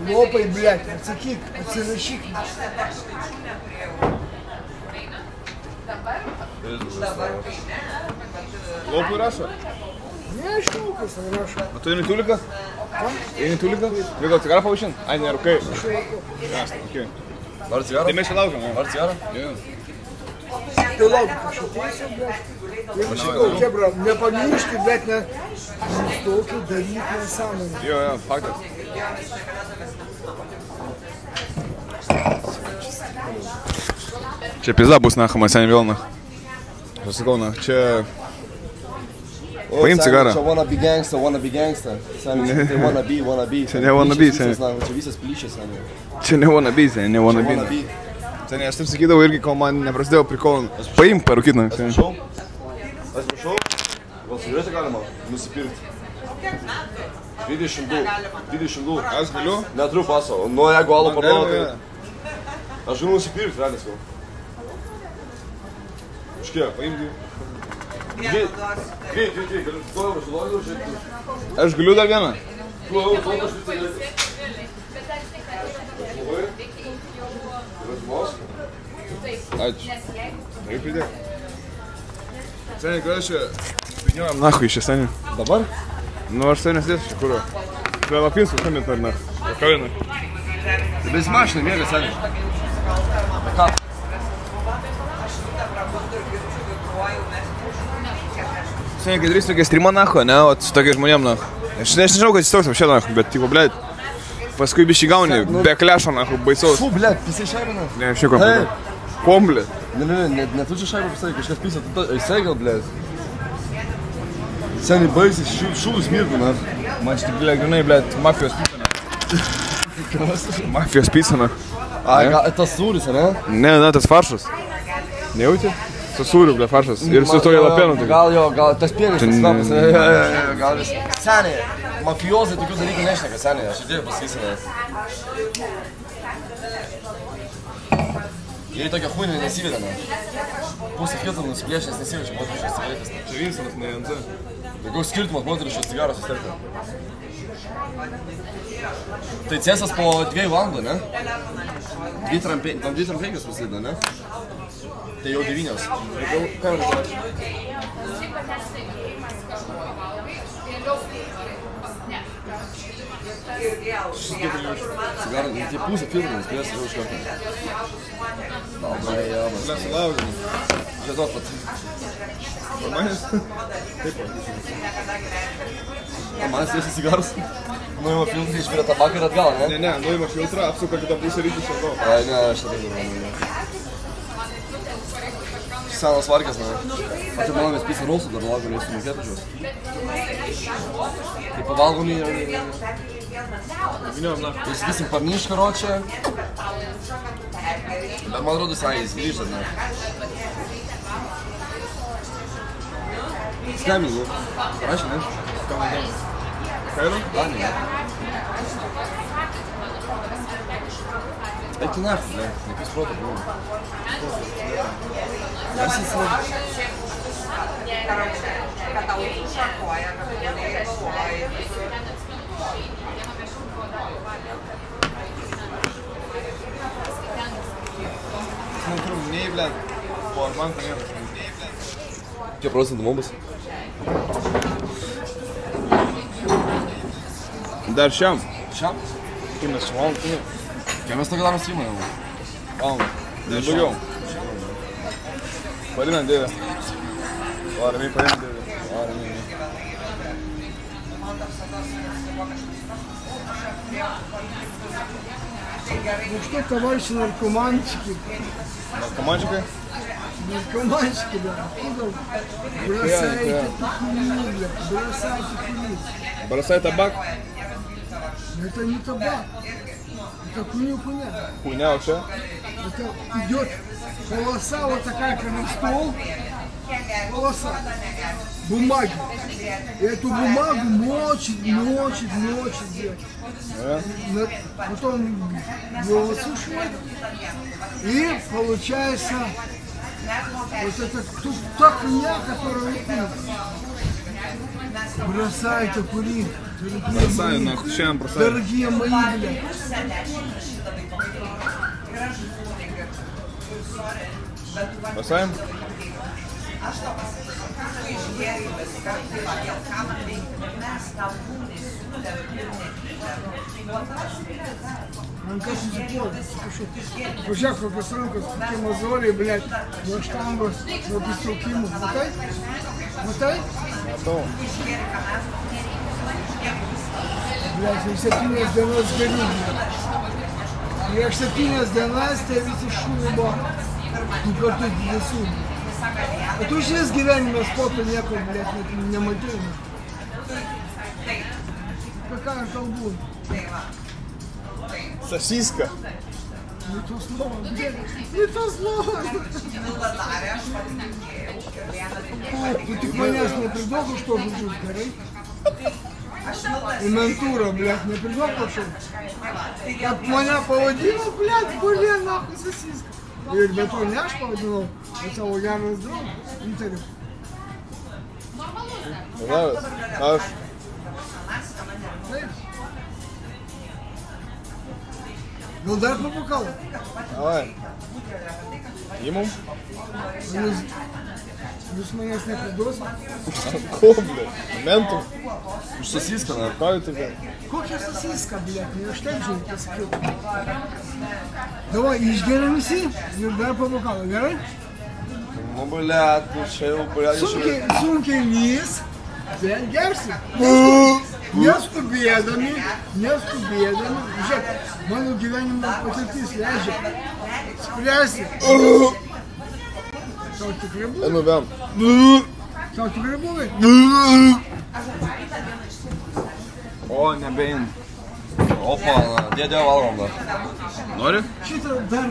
Lopai, blėt, atsakyk, atsirašyk. Lopui rašo? Nežinau, kas ten rašo. O tu eini tulika? Ką? Eini tulika? Gal cigarą pavaišint? Ai, ne, rūkai. Jasna, okei. Nori cigarą? Tai mes čia laukiam, jo. Nori cigarą? Jo. Tai laukiu, aš ateisiu, blėt. Ir šitau, kebra, nepamirškit, blėt, nustokit daryti nesąmonę. Jo, faktas. Čia pizda bus, man seniai vėl, Aš sakau, čia... Paim cigarą. Čia wanna be gangster. Seniai, tai wanna be. Čia ne wanna be, seniai. Čia visas plyšės, seniai. Čia ne wanna be, seniai, ne wanna be. Seniai, aš taip sakydavau irgi, kol man neprasidėjo prikolą. Paim parūkyt, Atsiprašau, gal cigaretę galima nusipirkti? 22. Aš galiu? Neturiu paso, nu jeigu alų parduoda, tai... Aš galiu nusipirkti, realiai sakau. Už kiek? Paimgi. Greit, galiu sulogiu, žiūrėti. Aš galiu dar vieną? Ačiū. Gerai pridėk. Seniai, kada čia piniojam nahui iš seniai? Dabar? Nu, aš seniai sėdėsiu čia kur. Prie Lapinskų skambint ar ne? Kavinai. Tai bez mašinai mėga seniai. Ką? Seniai, kai darys tokia streama nahu, ne? O su tokiais žmonėm nahu. Aš nežinau, kad jis toks apšė nahu, bet tipo, blėt. Paskui bišį gauni, be klešo nahu, baisaus. Fu, blėt, pisai šaibina. Ne, šiek tiek. Kom, blėt. Ne tu čia šaibą pasai, kažkas pisai, jisai gal, blėt. Seniai baisys, šūlus mirgina. Man čia tik, blėt, grinai, blėt, mafijos pizza. Mafijos pizza, nahu. Ai, tas sūris, ne? Ne, tas faršas. Nejauti? Su sūriu, blėt, faršas. Ir su to jalapenu. Gal tas pienis, tas snapas. Gal vis. Seniai, mafijozai tokių dalykų nešneka, seniai, aš idėjau pasakysiu. Jei tokia chuinė nesivedė, ne? Pusė filtrų nusiplėšęs nesivedė, čia moteriškos cigaretės. Čia Vinsonas, ne NZ. Tai koks skirtumas moteriškos cigaros įstarti? Tai cėsas po 2 valandų, ne? 2 trampenkius prasideda, ne? Tai jau 9. Cigarą, tai pusė filtrų nusiplėšęs jau iš karto. Labai jabas. Blėt, sulaužim. Žiedot pat. Normalis? Taip. Man sėsi cigarus. Nuima filtrą, išvirė tabaką ir atgal, ne? Ne, nuima filtrą, apsuka kitą pusę rytų iš atgal. Ai, ne, aš tada darau. Senas vargas, ne? O tai manau, mes pizza rolsų dar lago, nesu mokėt už juos. Tai pavalgom ir... Viniojam, na. Tai sakysim, parnišką ročią. Bet man rodo, jis grįžta, ne? Skambini. Rašė, ne? Kairo? Danija. Eik tu naktį, ne? Nekis proto, buvo. Mes Nei, blėt. Po man panėra. Kiek procentų mums? Dar šiam. Šiam? Tu mes valandą. Kiek mes tokį darom streamą jau? Valandą. Daugiau. Parinam dėdė. Ramiai parinam dėdė. Ramiai. Ну что, товарищи наркоманчики? Наркоманчики? Наркоманчики, да. Откуда бросаете тухлину, блядь? Бросайте курить. Бросай табак? Это не табак. Это хуйня. Хуйня вообще? Это идет полоса вот такая, как на стол. Полоса. Бумаги. И эту бумагу мочит, блядь. Потом его высушивает. И получается вот это та хуйня, которую вы курите. Бросайте курить. Бросай, нахуй, чем бросай? Дорогие мои, блядь. Бросаем? Он как Пожалуйста, посылка, такие мозоли, блядь, на штангу, на пистолкиму. Мотай? Мотай? Готово. Блядь, если пинес до нас горит, блядь. Если пинес до нас, ты видишь шуба. Ну как тут несут. А тут сейчас gyvenime sporto nieko, блядь, nematėjau. Apie ką aš kalbu? Сосиска. Не то слово, блядь, не то слово. Ты tik manęs nepridoko, что žodžius, gerai? Inventūra, блядь, nepridoko šau. Как mane pavadino, блядь, блин, нахуй сосиска. Ir be to ne aš pavadinau, bet savo geras draugas, įtariu. Labas. Aš. Taip. Gal dar papakalo? Давай. Имам? Jūs manęs nepriduosit? Ko, blėt? Mentų? Už sosiską, ne? Ką tu, blėt? Kokia sosiska, blėt, ne aš taip žinai pasakiau. Davai, išgeriam visi ir dar papakalo, gerai? Nu, blėt, čia jau, blėt, Sunkiai lys, bet gersi. Neskubėdami, žiūrėk, mano gyvenimo patirtis leidžia spręsti. Tau tikrai buvai? Nu, vėl. Tau tikrai buvai? O, nebein. Opa, dėdė valgom dar. Nori? Šitą dar...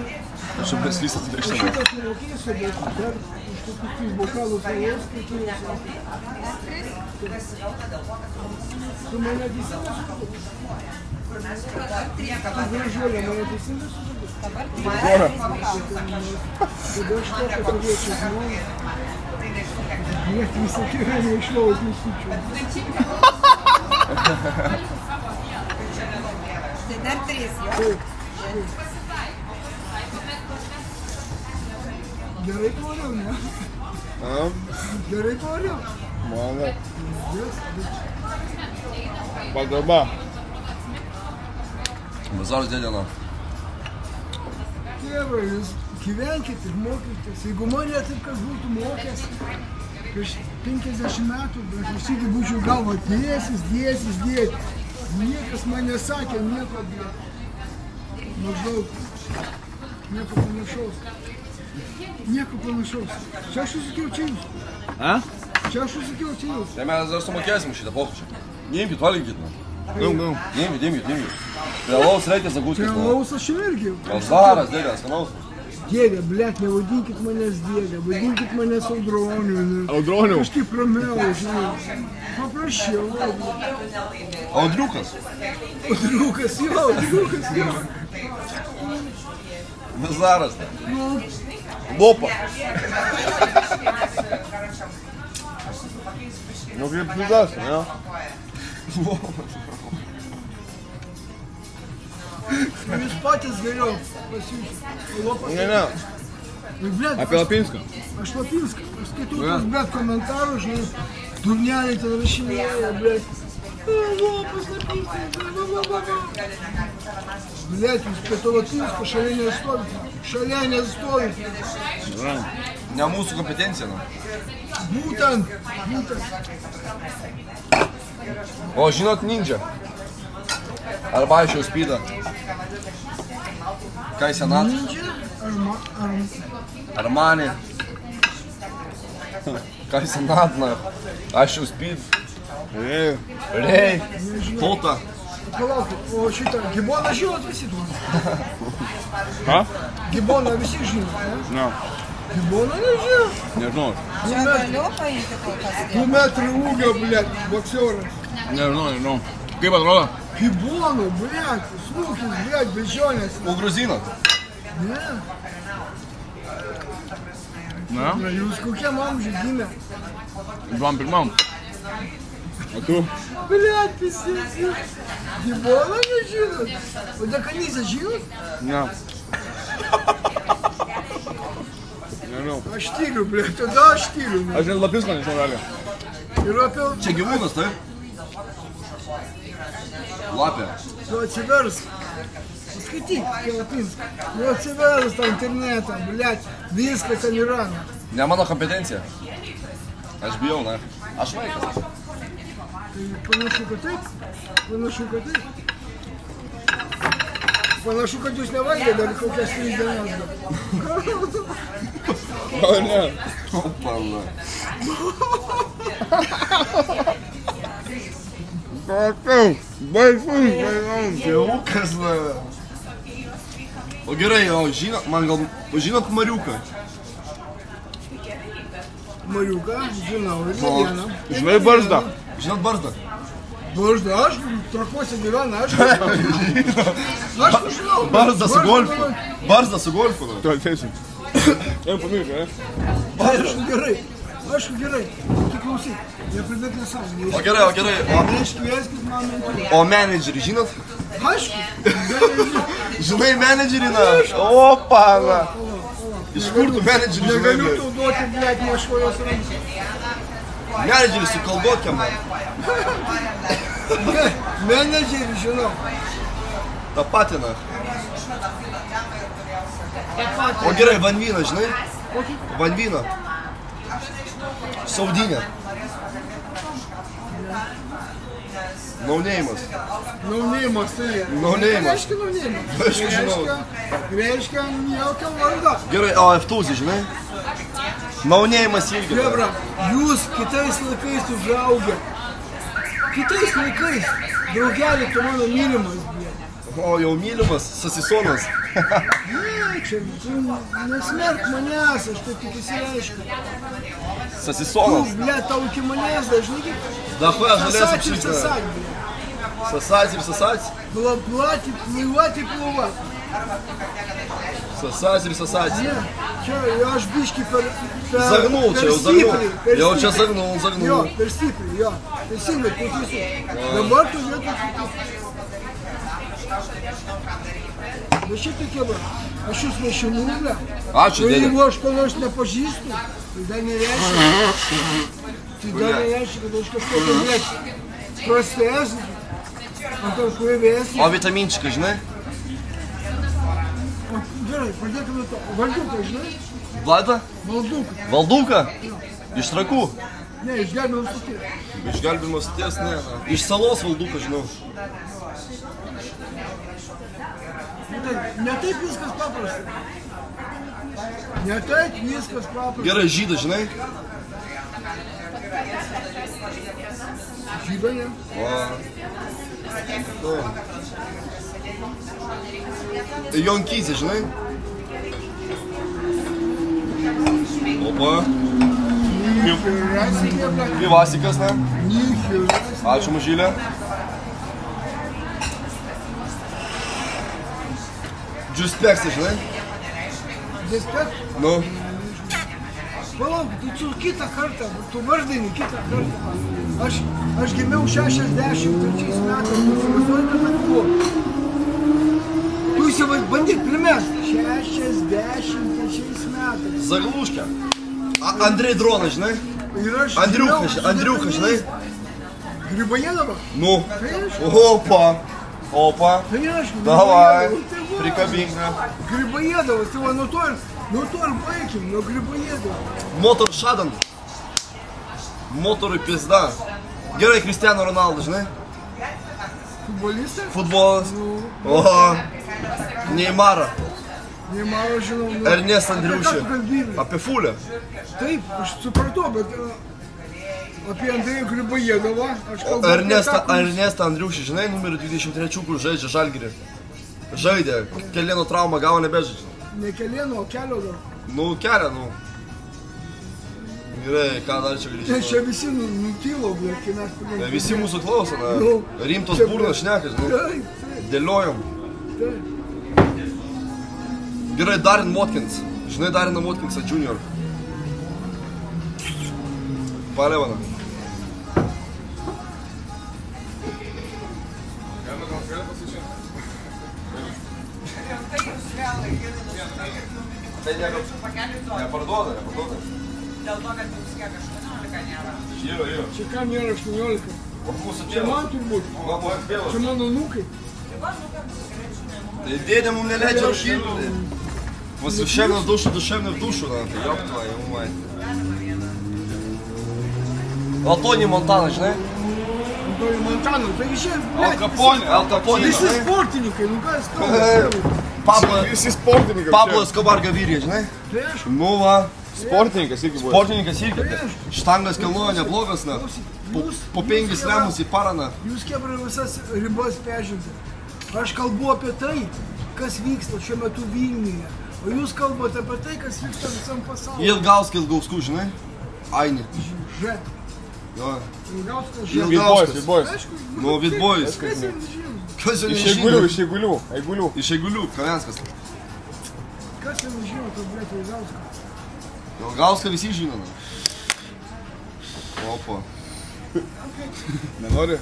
Aš jau prislysą atsigrįžtame. Šitą aš nemokėsiu, bet dar iš tokių bokalų kavos, kai tu... Tu mane teisingai sužadai? Tu gražuolė mane teisingai sužadai? Gora. Tada aš tokią turėčiau žmonę. Net visą gyvenimą išlauk nusičiau. Tai dar 3, jo? Taip. Gerai pavariau, ne? Gerai pavariau. Mano. Pagarba. Bazaras dėdė, na. Tėvai, jūs gyvenkit ir mokykitės. Jeigu mane taip kas būtų mokęs, prieš 50 metų, aš visigi būčiau galvo dėsis. Niekas man nesakė, nieko, maždaug, nieko panašaus. Čia aš susakiau čia jūs. A? Čia aš susakiau čia jūs. Tai mes dar sumokėsim šitą pokyčią. Neimkit, valgykit, na. Gau. Neimkit. Prie laus reikia zagutės, Čia na. laus aš irgi. Bazaras, dėdė, skanaus. Dėdė, blėt, nevadinkit manęs dėdė, vadinkit manęs Audroniu. Audroniu? Kažkaip ramiau, žinai. Paprašiau. Audriukas. Audriukas, jo. Nazaras. Nu, Lopa. Nu kaip pizdas, ne? jūs patys geriau pasiūsit. Lopas. Ne. Nu, blėt, Apie Lapinską. Aš Lapinską. Aš skaitau tos, blėt, komentarų, žinai. Durneliai ten rašinėja, blėt. Lopas, Lapinskas, blėt, jūs prie to Lapinsko šalia nestovite. Ne mūsų kompetencija, nu. Būtent. O, žinot Ninja? Arba aš jau Speedą. Kai senat? Ninja? Armani. Kai senat, na. Aš jau Speed. Rei. Tauta. Palaukit, o šitą Giboną žinot visi tu? Ką? Giboną visi žinot, ne? Ne. Giboną nežinot. Nežinau. Čia galiu paimti kol kas. 2 metrų ūgio, blėt, boksioras. Nežinau. Kaip atrodo? Gibonų, blėt, smūkis, blėt, bežionės. O gruzinas? Ne. Ne? Na, jūs kokiam amžiui gimė? 21. O tu? Blėt, pisėsi. Giboną nežinot. O Dekanizą žinot? Ne. Nežinau. Aš tyriu, blėt, tada aš tyriu. Aš net Lapinską nežinau realiai. Ir apie... Čia gyvūnas, tai? Lapė. Tu atsiversk. Paskaityk, apie Lapinską. Nu atsiversk tą internetą, blėt, viskas ten yra. Ne mano kompetencija. Aš bijau, ne? Aš vaikas. Tai panašu, kad taip. Panašu, kad jūs nevalgė dar kokias 3 dienas. Gal ne? Opala. Baisus. Tėvukas, na. O gerai, o žinot, man gal... Žinot Mariuką? Mariuką, žinau, ir ne O. vieną. Žinai Barzdą? Žinot Barzdą? Barzdą, aš Trakuose gyvenu, aš žinau. Barzda su golfu. Barzda su golfu. Tu ateisi. Jam pamiršai, ne? Aišku gerai. Tu klausyk, nepridėk nesąmonę. O gerai. Neiškvieskit man mentį. O menedžerį žinot? Aišku. Žinai menedžerį, na? Opa, na. Iš kur tu menedžerį žinai? Negaliu tau duoti, blėt, nešvojos rankos. Menedžerį su kalbotkiam, na. Menedžerį žinau. Ta pati, na. O gerai, Vanvyną, žinai? Vanvyną. Saudinė. Naunėjimas. Naunėjimas, tai. Naunėjimas. Reiškia naunėjimas. Aišku, žinau. Reiškia jokio vardo. Gerai, o F-tūzį, žinai? Naunėjimas irgi. Debra, jūs kitais laikais užaugę. Kitais laikais. Draugelį, tu mano mylimas, blė. O, jau mylimas, Sasisonas. Ne, čia, tu nesmerk manęs, aš taip tik įsireiškiu. Tu, Sasisonas. blė, tau iki manęs dažnai kaip... Да хуя, желез Сосать и обширно. сосать, блė. Сосать и сосать. Плавать и плывать и плывать. Сосать или сосать. Не, čia, aš biški per Загнул, čia jau stipriai, загнул. per Jau čia stipriai. загнул. Jo, per stipriai, jo. Teisingai, tu teisingai. Dabar tu vietoj kitų. Bet šiaip tokie, bra, aš jūs nešinu, blė. Ačiū, O dėdė. jeigu aš ko nors nepažįstu, tai dar nereiškia. Tai dar nereiškia, kad aš kažkokio, blė, prastesnį. Ant to kuivėsnį. O vitaminčiką, žinai? Gerai, pradėkime to. Valduką, žinai? Vladą? Valduką. Valduką? Iš Trakų? Ne, išgelbėjom stoties. Iš gelbėjimo stoties, ne. Iš salos Valduką, žinau. Ne taip viskas paprasta. Ne taip viskas paprasta. Gerai, žydas, žinai? Žyda, ne? Jonkyzė, žinai? Opa. Нихера себе, блядь. Pivasikas, ne? Нихера себе. Ačiū mažylė. Džiuspeksi, žinai? Здесь пять? Nu. Palauk, tu čia kitą kartą, tu vardini kitą kartą. Aš gimiau 63 metais, tu įsivaizduoji, kad man buvo. Tu įsivaizduoji, bandyk primest. 63 metais. Zagluškė. Andrei Dronas, žinai? Ir aš Andriuka, žinai? Грибоедова? Nu. Конечно. Opa. Opa. Конечно. Давай. Грибоедова, ты вот. Prikabink. Грибоедова, ты его, ну то бейким, но Грибоедова. Motor šadan. Motorui pizda. Gerai, Cristiano Ronaldo, žinai? Футболисты? Futbolas. Ну, Oho. Neymara. Немало žinau. Nu, Ernest apie ką Andriušė. tu kalbėjai? Apie Fulę. Taip, aš supratau, bet apie Andrėjų Grybajedovą aš kalbu. Ernestą Andriušį, žinai, numerį 23, kur žaidžia Žalgirį. Žaidė, Kelieno traumą gavo, nebežaidžia. Ne Kelieno, o Kelio dar. Nu, kelia, nu. Gerai, ką dar čia gali Čia žinoti? visi nutilo, bet kai mes pagalvojame. Visi mūsų klauso, na. Nu, Rimtos čia- burnas šnekas, nu. Taip, Dėliojom. taip. Gerai, Darren Watkins. Žinai Darreną Watkinsą Junior. Palevana. Tai neparduoda. Dėl to, kad jums kiek 18 nėra. Yra. Čia kam nėra 18? O mūsų Čia man turbūt. Čia mano nukai. Tai dėdė mums neleidžia rašyti. Mus dушевно в душу, na, tai jop твою мать. Антони Монтана, žinai? Antonijo Montano, tai iš čia, Al Capone, visi žinai? sportininkai, nu ką jis kalba? Visi sportininkai. Pablo Escobar Gaviria, žinai? Tai aišku, Nu va, Sportininkas irgi buvo. sportininkas irgi. Štangas kilnoja neblogas, na. Po 5 lemus į parą, na. jūs kebra visas ribas peržengėte. Aš kalbu apie tai, kas vyksta šiuo metu Vilniuje. O jūs kalbate apie tai, kas vyksta visam pasaulyje. Ilgauskų, žinai? Aini. Ž. Jo. Ilgauskas Ž. Vidbojas, Vidbojas. Aišku, Nu, Vidbojas. kas jau nežino. Kas jau Iš nežino? Eigulių. Iš Eigulių, Kavenskas. Kas jau nežino, to blėt Ilgauskas. Ilgauską visi žino, na. Opa. Nenori?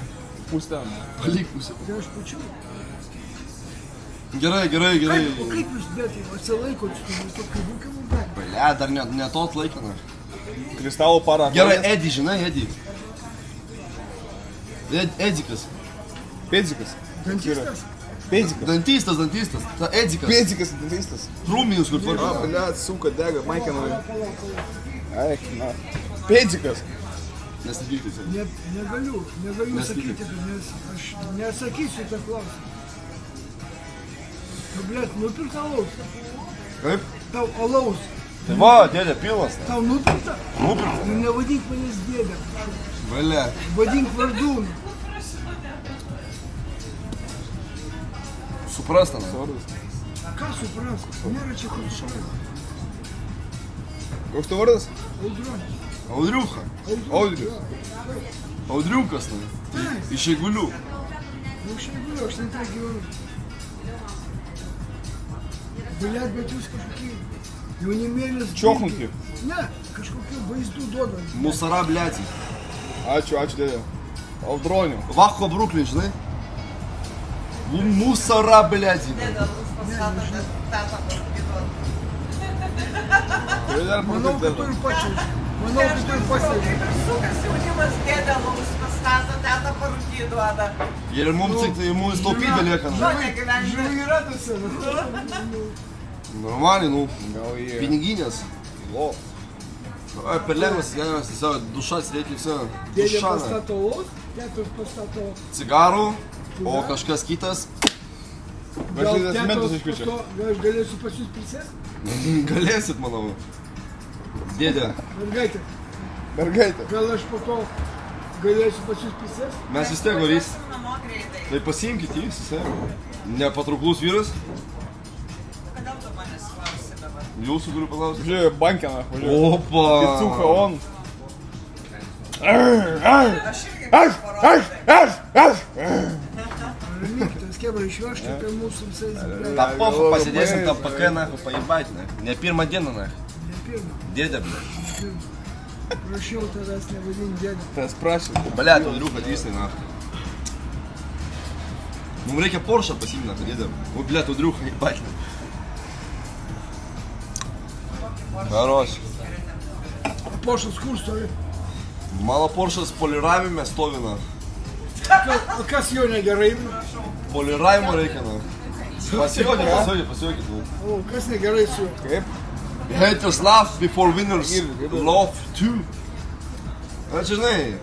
Pūstam. Palik pusę. Tai aš pačiu. Gerai. O kaip jūs blėt atsilaikot su tokiu būkimu blėt? Bля, dar ne to atlaikė, na. Kristalų parą. Gerai, Edi, žinai, Edi. Edikas. Pėdzikas. Dantistas? Pėdzikas. Dantistas. Ta Edikas. Pėdzikas dantistas. Krūminius, kur A, tvarko. blėt, suka, dega, Maikenai. Eik, na. Pėdzikas. Nesipykti. Negaliu sakyti, nes aš nesakysiu tą klausimą. Nu, blėt, nupirkta alaus. Kaip? Tau alaus. Tai va, dėdė, pilnas. Tau nupirkta? Nupirkta. Nu, nevadink manęs dėdę. Valia. Vadink vardūną. Suprasta, na. Ką supras? Nėra čia kur šalia. Koks tu vardas? Audronė. Audriucha. Audrius. Audriukas, na. Iš Eigulių. Nu, aš negaliu, aš ten tai gyvenu. Blėt, bet jūs kažkokie jaunimėlis... Čiochnuki. Ne, kažkokių vaizdų duoda. Musara, blėti. Ačiū, dėdė. Audronių. Vacho Bruklin, žinai? Musara, blėti. Manau, kad tu ir pačiai. Sukas jaunimas dėdė mums pastato, tetą parūkį duoda. Ir mums tik tai mums taupybė lieka. na. Žiūrėjau, yra tas yra. Normaliai, nu. Gal jie. Piniginės. Lo. Ai, per lengvas gyvenimas, tiesiog dušas reikia visą. Dėdė Dušana. pastato alaus, tetos pastato... Cigarų, o kažkas kitas. Gal šitas mentus iškviečia. Gal aš galėsiu pas jūs prisėsti? Galėsit, manau. Dėdė, Mergaitė, Mergaitė. gal aš po to galėsiu pas jūs prisėsti? mes vis tiek varys. Namo greitai. Tai pasiimkit jį, jisai. Nepatrauklus vyras. Kodėl tu manęs klausi dabar? Jūsų galiu paklausti. Žiūrėjau, bankeną, važiuoju. Opa. Picucha on. Tas kebra išvežti, tai mūsų visais... Ta pofu pasidėsim tą PK, nahu, paimbaiti, ne? Ne pirmą dieną, ne? Ne pirmą. Dėdė, ble. Prašiau tavęs nevadinti dėdė. Tas prašė. Ble, tu driuką atvystai, nahu. Mums reikia Porsche pasiimti, nahu, dėdė. O, ble, tu driuką paimbaiti. Хорош. Porsches kur stovi? Mano Porsche'as poliravime stovi, na. O kas jo negerai? Poliravimo reikia, na. Pasijuokit. O kas negerai su juo? Kaip? Haters laugh before winners love too. Na, čia, žinai,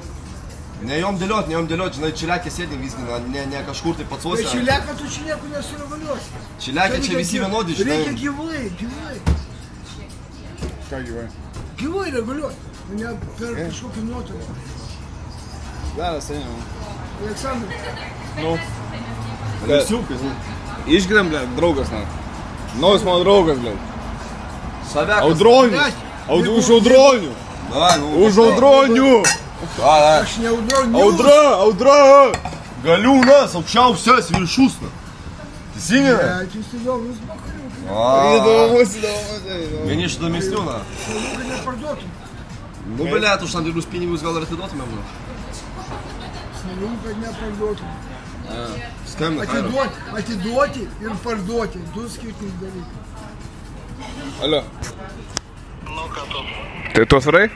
ne jom dėliot, žinai, čiliakė sėdim visgi, ne kažkur tai patsuose. Bet čiliaką tu čia nieko nesureguliuosi. Čiliakė čia visi vienodi, žinai. Reikia gyvai. Ką gyvai? Gyvai reguliuoti, o ne per kažkokį nuotolį. Geras, seniai. Aleksandrai. Nu. Liusiukas, žinai. Išgriam, ble, draugas, na. Naujas mano draugas, ble. Savekas. Audronius. Už audronių. Da, nu. Už audronių. Da. Aš ne audroniu. Audra. Galiūnas, aukščiausias viršus, na. Teisingai, ne? Bet jūs įdomus bakariukai. Įdomus. Vieni iš įdomesnių, na. Kad neparduotum. Nu, belėt, už tam tikrus pinigus gal ir atiduotumėm, na. Salim, kad neparduotum. Skambina, Kairo. Atiduoti ir parduoti. Du skirtingi dalykai. Alio. Nu, ką tu? Tai tu atvarai?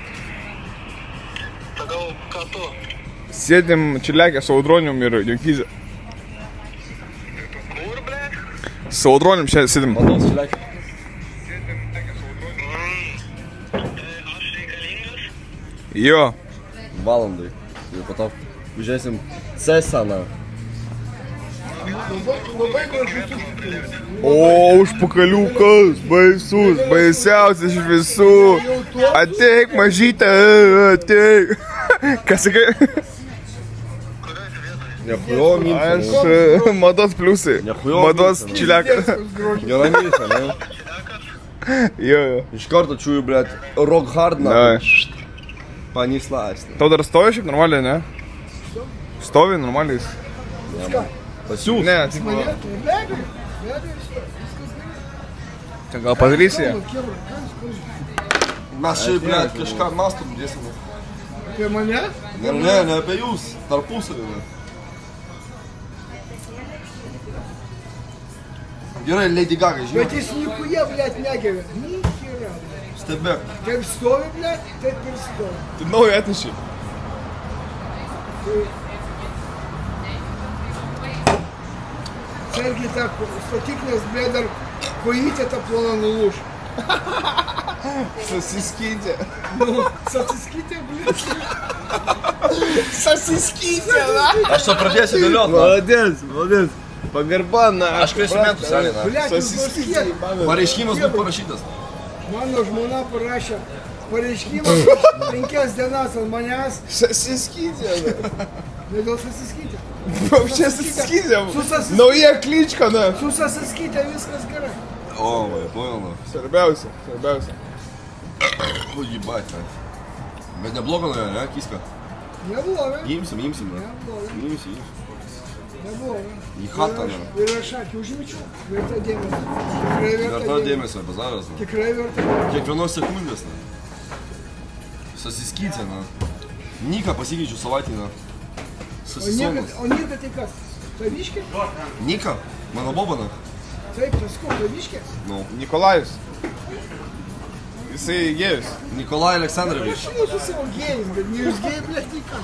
Gal, ką tu? Sėdim čiliakė su audronium ir Jonkyze. Kur, ble? Su audronium čia sėdim. Matos, čiliakė. Aš reikalingas? Jo. Valandai. Ir po to užėsim Cesaną. Labai gražus užpakaliukas. O, užpakaliukas, baisus, baisiausias iš visų. Ateik, mažytė, ateik. Kas sakai? Nehujo minti. Aš mados pliusai. Nehujo Mados minti. čiliakas. Gera minti, ne? Jo. Iš karto čiūju, blėt, rock hard, na. Davai. Panislasni. Tau dar stovi šiaip normaliai, ne? Stovi normaliai. Pasiūs. Ne, tik Mane? Be abejo. Viskas gerai. ten gal padarysi ją. Kebra, ką jūs kalbate? Mes šiaip, blėt, kažką mastum dėsim. Apie mane? Ne apie jūs. Tarpusavį, ne. Gerai, Lady Gaga, žinai. Bet jis nikuja, blėt, negeria. Nikira. Stebėk. Kaip stovi, blėt, taip ir stovi. Tu naują atneši. Sergi tą statyk, nes, blėt, dar kojytė tą ploną nulūš. Sasiskydė. Sasiskytė, blėt. Sasiskydė, na. Aš to pradėsiu dėliot, na. Molodės. Pagarba, na. Aš kvėsiu metų, seniai, na. Blėt, jūs nors kiek. Pareiškimas buvo parašytas. Mano žmona parašė pareiškimą 5 dienas ant manęs. Sasiskydė, na. Ne dėl sasiskytė. Čia sasiskydė. Su sasiskydė. Nauja klička, na. Su sasiskytė viskas gerai. O, vai, poil, na. Svarbiausia. O, jibait, na. Bet neblogo, na, ne, kiska. Neblogai. Imsim, na. Neblogai. Imsim. Neblogai. Į chatą, ne. Ir aš akį užmečiau. Verta dėmesio. Tikrai Verta dėmesio, bazaras, na. Tikrai verta dėmesio. Kiekvienos sekundės, na. Sasiskydė, na. Nika pasikeičiu savaitį, na. Sasisonas. O Nika tai kas? Taviškė? Nika? Mano boba, na. Taip, tas ko, taviškė? Nu. Nikolajus. Jisai gėjus. Nikolai Aleksandrovič. Aš mūsų savo gėjim, bet ne jūs gėjim, blėt, nei ką.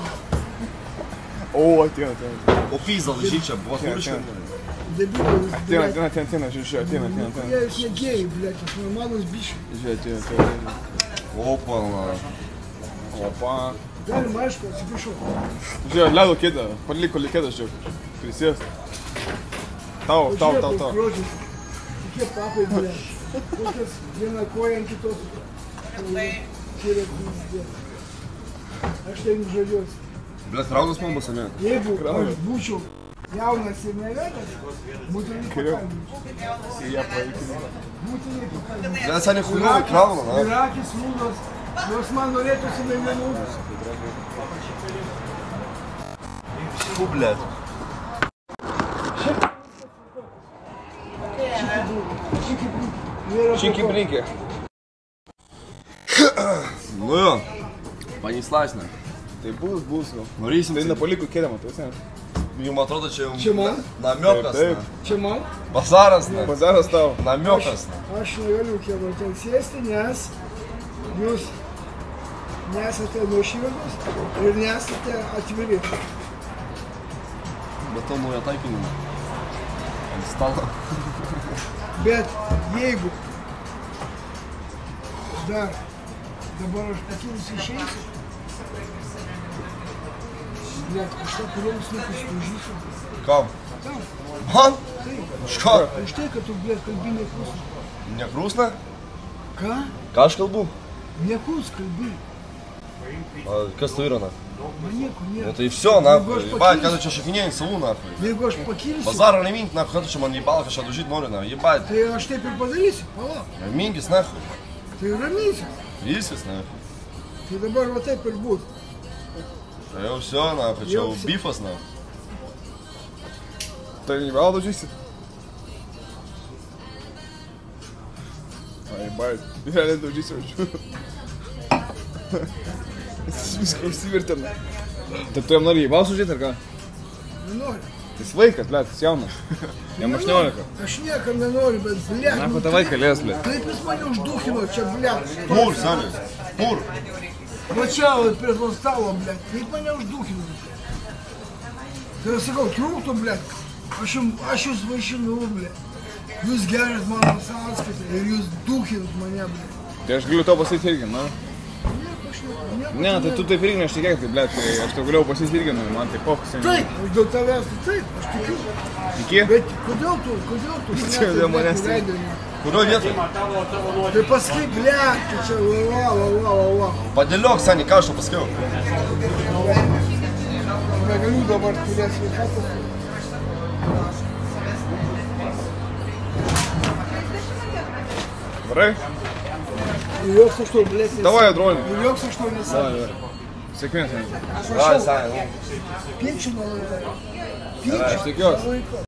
O, ateina. O pizda lažyčia, buvo kuriška. Debilas, blėt. Ateina, žiūrėk, ateina. Jie jūs ne gėjai, blėt, aš normalus biškai. Žiūrėk, ateina. Opa, na. Opa. Galima, aišku, atsiprašau. Žiūrėk, ledo kėdę, paliko likėdą, žiūrėk. Prisės. Tau. Skrodžius. Tokie papai, blėt. Kokias viena koja ant kitos. Kėlė, blėt. Aš tai žaliuosi. Blėt, raudas man bus, ne? Jeigu aš būčiau jaunas ir nevedęs, būtinai pakalbinti. Būtinai pakalbinti. Bля, Sani хуйновый крал, на. Ir akis lūdos, nors man norėtųsi nemenūdus. Фу, блядь. Чики-брики. Nu jo, paneislaisnė. Tai bus. Norysim. Tai Napolikų kėdama, tu esi. Jums atrodo, čia Čia man? namiokas. Taip. Čia man? Bazaras, ne. Bazaras tavo. Namiokas. Aš negaliu kiemo ten sėsti, nes jūs nesate nuoširdūs ir nesate atviri. Bet to naujo taikinimo. Ant stalo. Bet jeigu dabar aš pakilus išeisiu, blet, kažką kuriems nepastaužysiu. Kam? Tam, Man? taip. Už ką? Už tai, kad tu, blet, kalbi neklus. Nekrūsna? Ką? Ką aš kalbu? Neklus kalbi. A kas tu yra, na? Man nieko nėra. Nu tai все, нахуй. Ебать, когда čia šakinėjai savų, nахуй. Jeigu aš pakilsiu, Bazarą nemink, nахуй, kada čia man jebal kažką dužyt nori, na. Ебать. tai aš taip ir padarysiu. Palauk. Minkis, nахуй. Tai ramysiu. Viskas, nахуй. Tai dabar va taip ir būtų. Tai jau все, nахуй, čia jau bifas, nахуй. Tai nevaldo žysi. Ai, bai, realiai daužysi už. Jis viską užsivirtina. Tai tu jam nori įval sužyti ar ką? Nenoriu. Jis vaikas, blėt, jis jaunas. Jam 18. Aš niekam nenoriu, bet blet. Nako tavai kalės, blėt. Taip jis mane užduchino čia, blet. Pur, Sani. Pur. Va čia, va, prie to stalo, blet. Taip mane užduchino. Tai aš sakau, trūktų, blet. Aš jūs vaišinu, blet. Jūs gerit mano sąskaitą ir jūs duchinat mane, blet. Tai aš galiu tau pasakyti irgi, na? Ne, tai tu taip irgi neštikėk, tai blėt, tai aš tau galėjau pasakyti irgi, nu, man tai pokus. Taip, aš dėl tavęs, taip, aš tikiu. Iki? Bet kodėl tu Dėl manęs tai. Kurioj vietoj? Tai pasakyk, blet, tu čia, la. Padėliok, Sani, ką aš tau pasakiau? Negaliu dabar turėti sveikatos. Varai? Ir joks aš to, blet, Davai, Adronį. Ir joks aš to nesakau. Sėkmės, Sani. Vai, Sani. Pinčiu nuo laiko. Aš tikiuosi.